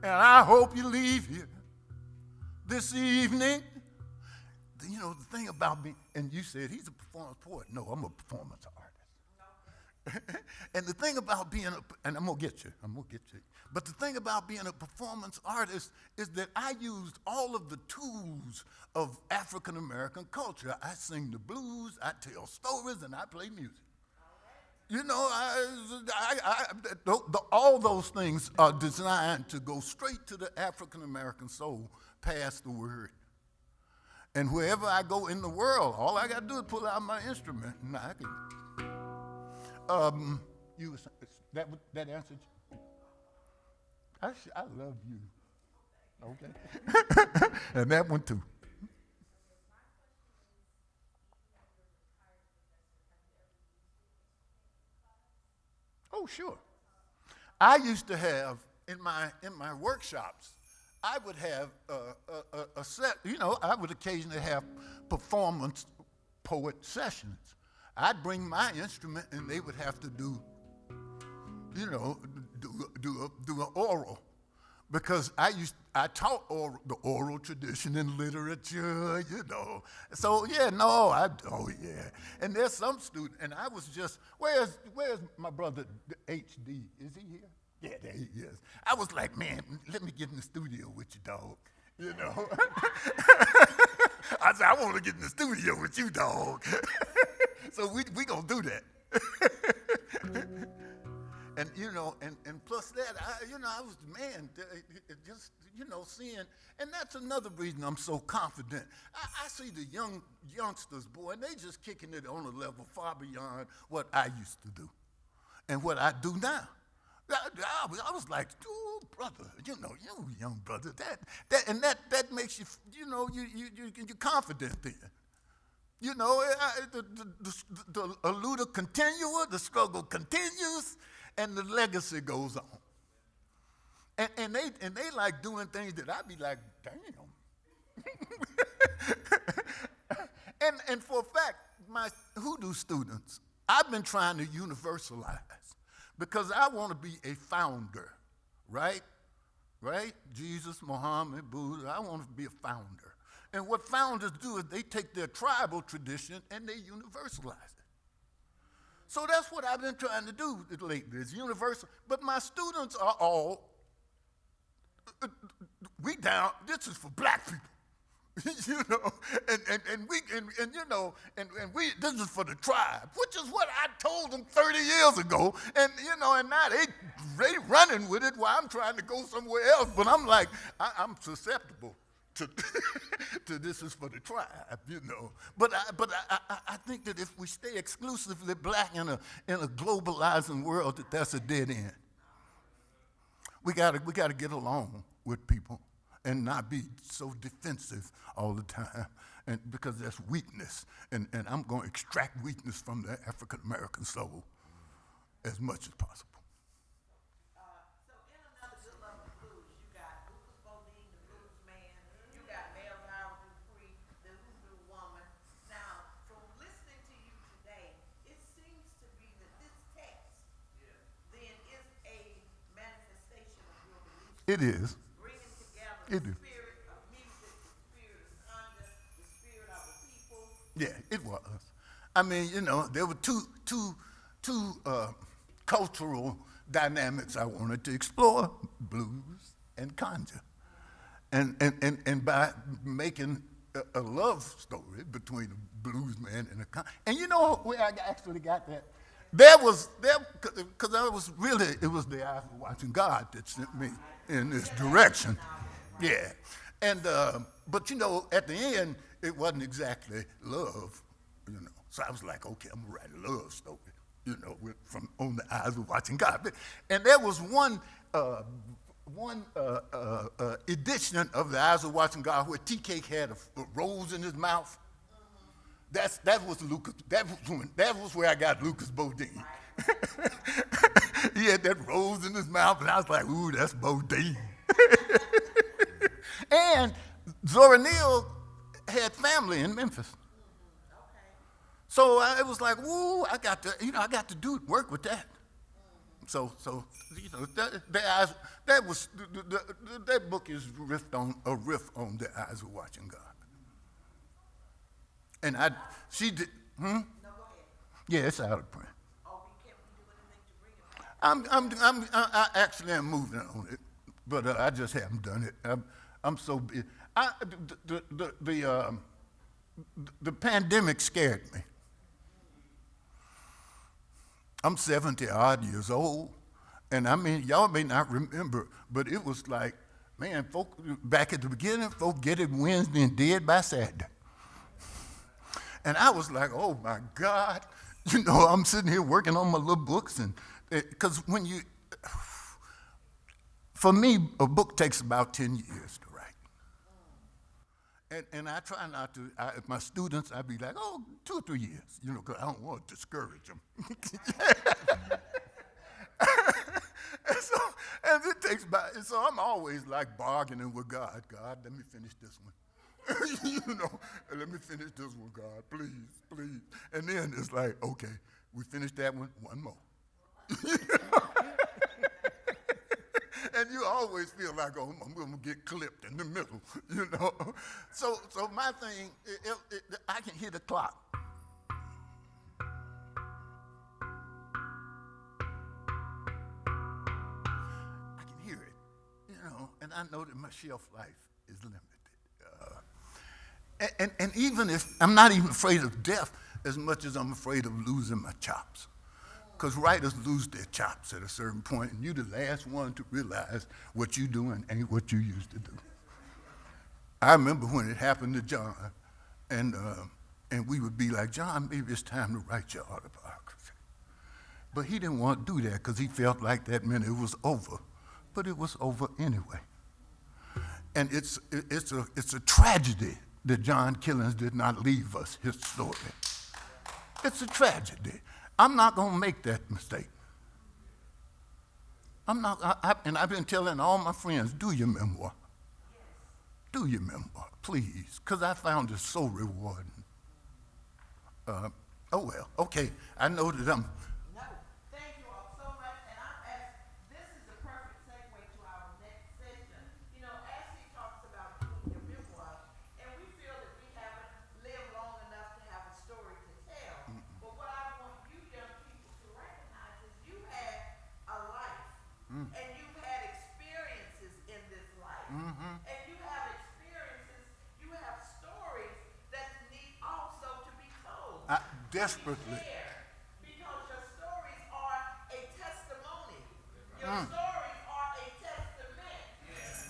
And I hope you leave here this evening. The thing about me, and you said he's a performance poet. No, I'm a performance artist. And the thing about being and I'm going to get you. But the thing about being a performance artist is that I used all of the tools of African American culture. I sing the blues, I tell stories, and I play music. All those things are designed to go straight to the African American soul, past the word. And wherever I go in the world, all I got to do is pull out my instrument, and I can. That answered you? I love you. Okay. And that one too. Oh, sure. I used to have in my workshops, I would have a set. I would occasionally have performance poet sessions. I'd bring my instrument, and they would have to do an oral. because I taught the oral tradition in literature, you know. So yeah, no, oh yeah. And there's some student, and I was just, where's my brother, the HD? Is he here? Yeah, there he is. I was like, man, let me get in the studio with you, dog. You know. I said, I want to get in the studio with you, dog. So we gonna do that. And you know, and plus that, I was, man, just, seeing, and that's another reason I'm so confident. I see the youngsters, boy, and they just kicking it on a level far beyond what I used to do and what I do now. I was like, oh, brother, you young brother, that makes you, you're confident then. You know, the eluder continua, the struggle continues, and the legacy goes on. And they like doing things that I be like, damn. and for a fact, my hoodoo students, I've been trying to universalize because I want to be a founder, right? Right? Jesus, Muhammad, Buddha, I want to be a founder. And what founders do is they take their tribal tradition and they universalize it. So that's what I've been trying to do lately, is universal. But my students are all, this is for black people. This is for the tribe, which is what I told them 30 years ago. And now they running with it while I'm trying to go somewhere else. But I'm like, I'm susceptible to this is for the tribe, But I think that if we stay exclusively black in a globalizing world, that's a dead end. We gotta get along with people and not be so defensive all the time, and because that's weakness. And I'm going to extract weakness from the African American soul as much as possible. So in another good love of blues, you got Lucas Bodine, the blues man. You got Mel Howard Dupree, the hoodoo woman. Now, from listening to you today, it seems to be that this text then is a manifestation of your beliefs. It is. Bringing together It the is. spirit of music, the spirit of conduct, the spirit of the people. Yeah, it was. I mean, there were two cultural dynamics I wanted to explore: blues and conjure, and by making a love story between a blues man and a conjure. And you know where I actually got that? Because it was the Eyes of Watching God that sent me in this direction. Yeah, and but at the end it wasn't exactly love, So I was like, okay, I'm gonna write a love story, from On the Eyes of Watching God. And there was one edition of The Eyes of Watching God where TK had a rose in his mouth. That was Lucas. That was where I got Lucas Bodine. He had that rose in his mouth, and I was like, ooh, that's Bodine. And Zora Neale had family in Memphis. So it was like, ooh, I got to do work with that. So that book is a riff on The Eyes of Watching God. And she did. No, go ahead. Yeah, it's out of print. Oh, can we do anything to bring it back? I actually am moving on it, but I just haven't done it. I'm so busy. The pandemic scared me. I'm 70-odd years old, and I mean, y'all may not remember, but it was like, man, folk back at the beginning, folk get it Wednesday and dead by Saturday. And I was like, oh my God, I'm sitting here working on my little books, and because for me, a book takes about 10 years to write. And I try not to, my students, I'd be like, oh, 2 or 3 years, because I don't want to discourage them. and it takes about, so I'm always like bargaining with God. God, let me finish this one. Let me finish this one, God, please. And then it's like, okay, we finished that one more. And you always feel like, oh, I'm going to get clipped in the middle, you know. So my thing, I can hear the clock. I can hear it, you know, and I know that my shelf life is limited. And even if, I'm not even afraid of death as much as I'm afraid of losing my chops. Because writers lose their chops at a certain point, and you're the last one to realize what you're doing ain't what you used to do. I remember when it happened to John, and we would be like, John, maybe it's time to write your autobiography. But he didn't want to do that because he felt like that meant it was over. But it was over anyway. And it's a tragedy that John Killings did not leave us his story. It's a tragedy. I'm not going to make that mistake. I'm not, and I've been telling all my friends, do your memoir. Do your memoir, please, because I found it so rewarding. Oh well, okay, I know that I'm. No, thank you all so much, and this is the perfect segue to our next session. You know, as he talks about doing your memoir, and we feel that we haven't lived long enough to have a story to tell. But what I want you young people to recognize is you had a life, and you've had experiences in this life, and you have experiences, you have stories that need also to be told. Desperately. Because your stories are a testimony. Your stories are a testament.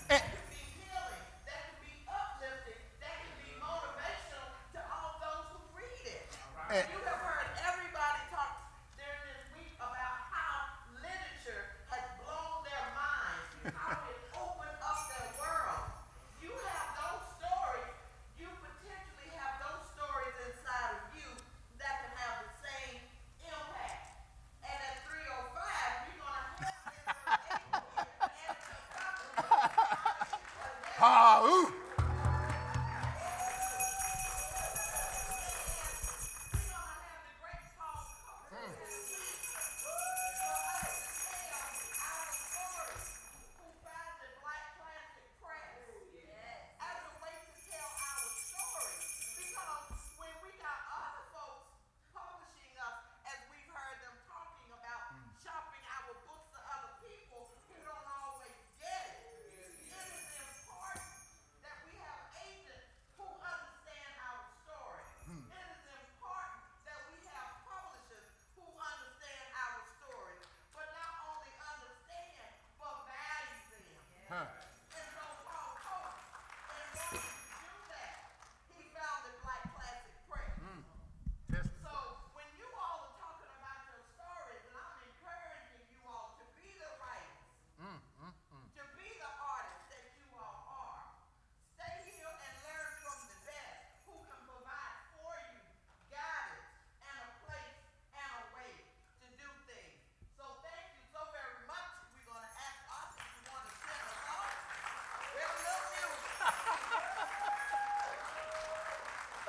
That can be healing. That can be uplifting. That can be motivational to all those who read it. You have heard everybody talk during this week about how literature has blown their minds, how it opened up their world. You have those stories. You potentially have those stories inside of you that can have the same impact. And at 3:05, we're going to have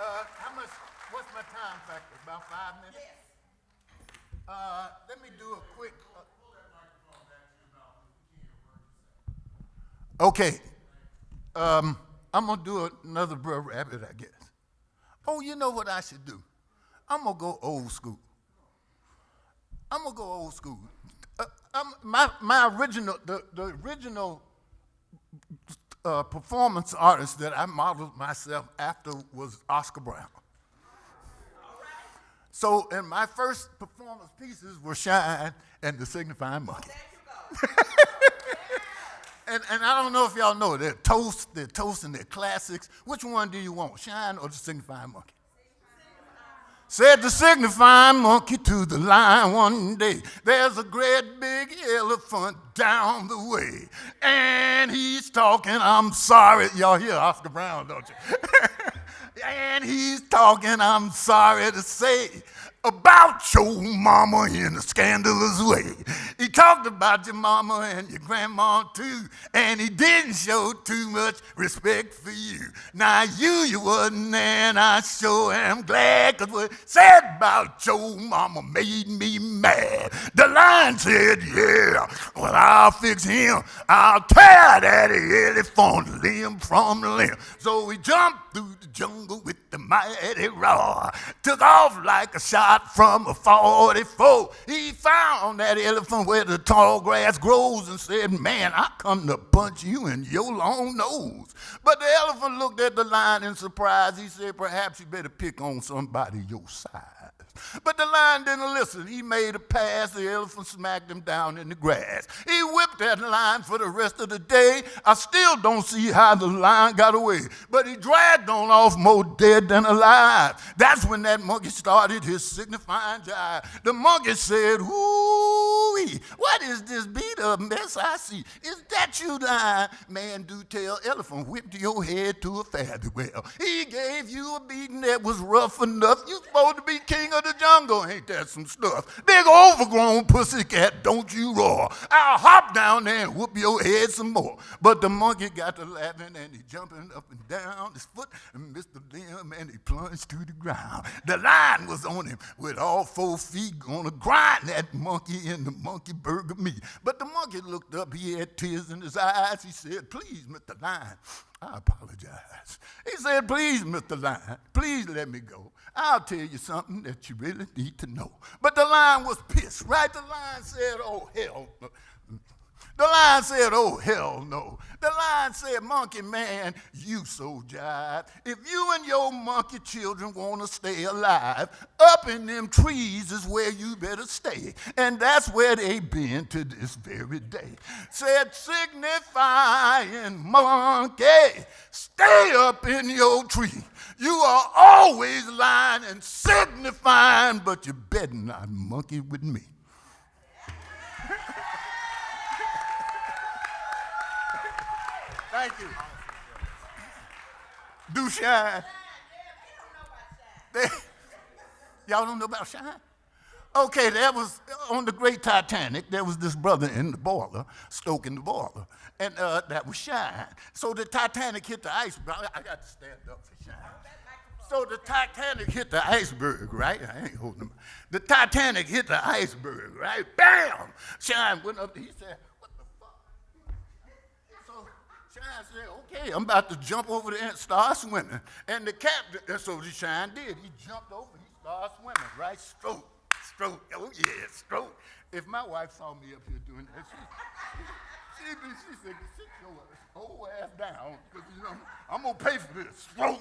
Ah, how much, what's my time factor? About 5 minutes? Yes. Let me do a quick. Okay. I'm going to do another Brer Rabbit, I guess. Oh, you know what I should do? I'm going to go old school. My original, the original performance artist that I modeled myself after was Oscar Brown. So, and my first performance pieces were Shine and The Signifying Monkey. And I don't know if y'all know, they're toast and they're classics. Which one do you want, Shine or The Signifying Monkey? Said the signifying monkey to the lion one day, there's a great big elephant down the way. And he's talking, I'm sorry. Y'all hear Oscar Brown, don't you? And he's talking, I'm sorry to say, about your mama in a scandalous way. He talked about your mama and your grandma too, and he didn't show too much respect for you. Now you wasn't there, and I sure am glad, 'cause what he said about your mama made me mad. mad. The lion said, yeah, well, I'll fix him. I'll tear that elephant limb from limb. So he jumped through the jungle with the mighty roar. Took off like a shot from a 44. He found that elephant where the tall grass grows and said, man, I come to punch you in your long nose. But the elephant looked at the lion in surprise. He said, perhaps you better pick on somebody your size. But the lion didn't listen. He made a pass. The elephant smacked him down in the grass. He whipped that lion for the rest of the day. I still don't see how the lion got away. But he dragged on off more dead than alive. That's when that monkey started his signifying jive. The monkey said, ooh-wee, what is this beat up mess I see? Is that you, lion? Man, do tell, elephant whipped your head to a fare well. He gave you a beating that was rough enough. You supposed to be king of the jungle, ain't that some stuff? Big overgrown pussycat, don't you roar. I'll hop down there and whoop your head some more. But the monkey got to laughing and he jumping up and down his foot and missed the limb and he plunged to the ground. The lion was on him with all 4 feet, gonna grind that monkey in the monkey burger meat. But the monkey looked up, he had tears in his eyes. He said, please, Mr. Lion, I apologize. He said, please, Mr. Lion, please let me go. I'll tell you something that you really need to know. But the lion was pissed, right? The lion said, oh, hell no. The lion said, oh, hell no. The lion said, monkey man, you so jive. If you and your monkey children want to stay alive, up in them trees is where you better stay. And that's where they been to this very day. Said, signifying monkey, stay up in your tree. You are always lying and signifying, but you better not monkey with me. Thank you. Do shine. Y'all don't know about shine? Okay, that was on the great Titanic. There was this brother in the boiler, stoking the boiler, and that was shine. So the Titanic hit the iceberg. I got to stand up for shine. So the Titanic hit the iceberg, right? I ain't holding them. The Titanic hit the iceberg, right? Bam! Shine went up there. He said, what the fuck? So Shine said, okay, I'm about to jump over there and start swimming. And the captain, that's what Shine did. He jumped over, he started swimming, right? Stroke, stroke, oh yeah, stroke. If my wife saw me up here doing that, she said, sit your whole ass down, because you know, I'm gonna pay for this. Stroke.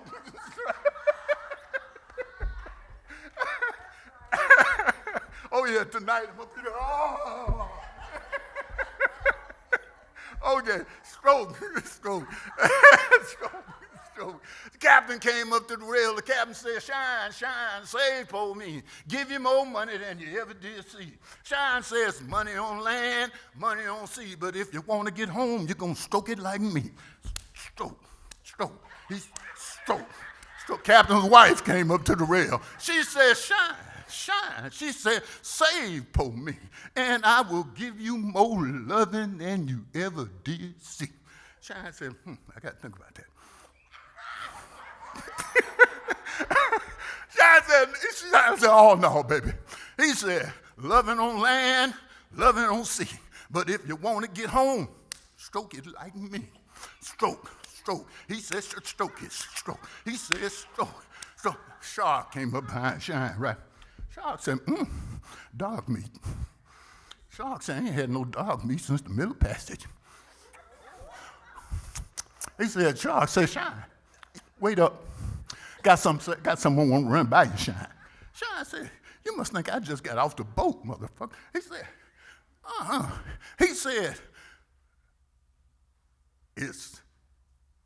Oh yeah, tonight I'm up here. Oh. Okay, stroke, stroke, stroke, stroke. The captain came up to the rail. The captain said, Shine, Shine, save poor me. Give you more money than you ever did see. Shine says, money on land, money on sea. But if you want to get home, you're going to stroke it like me. Stroke, stroke. He's stroke, stroke. Captain's wife came up to the rail. She said, Shine. Shine. She said, save poor me, and I will give you more loving than you ever did see. Shine said, I got to think about that. Shine said, oh no, baby. He said, loving on land, loving on sea. But if you want to get home, stroke it like me. Stroke, stroke. He said, stroke it, stroke. He said, stroke, stroke. Shark came up behind Shine, right? Shark said, dog meat. Shark said, I ain't had no dog meat since the Middle Passage. He said, Shark said, Shine, wait up. Got someone want to run by you, Shine. Shine said, you must think I just got off the boat, motherfucker. He said, He said,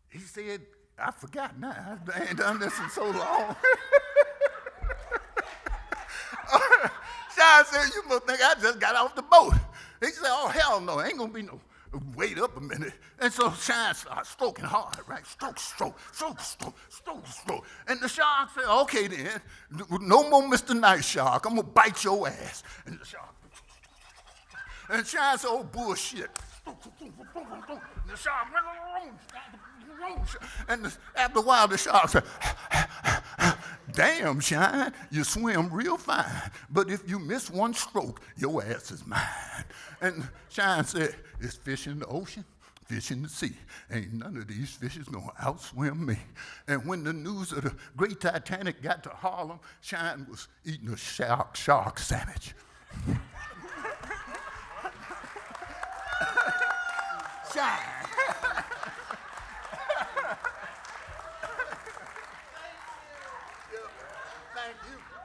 he said, I forgot now. I ain't done this in so long. Shine said, you must think I just got off the boat. He said, oh, hell no, ain't gonna be no, wait up a minute. And so Shine started stroking hard, right? Stroke, stroke, stroke, stroke, stroke, stroke. And the shark said, okay then, no more Mr. Nice Shark, I'm gonna bite your ass. And the shark, and Shine said, oh, bullshit. And the shark, and after a while the shark said, Damn, Shine, you swim real fine. But if you miss one stroke, your ass is mine. And Shine said, it's fish in the ocean, fish in the sea. Ain't none of these fishes gonna outswim me. And when the news of the great Titanic got to Harlem, Shine was eating a shark sandwich. Shine. Thank you.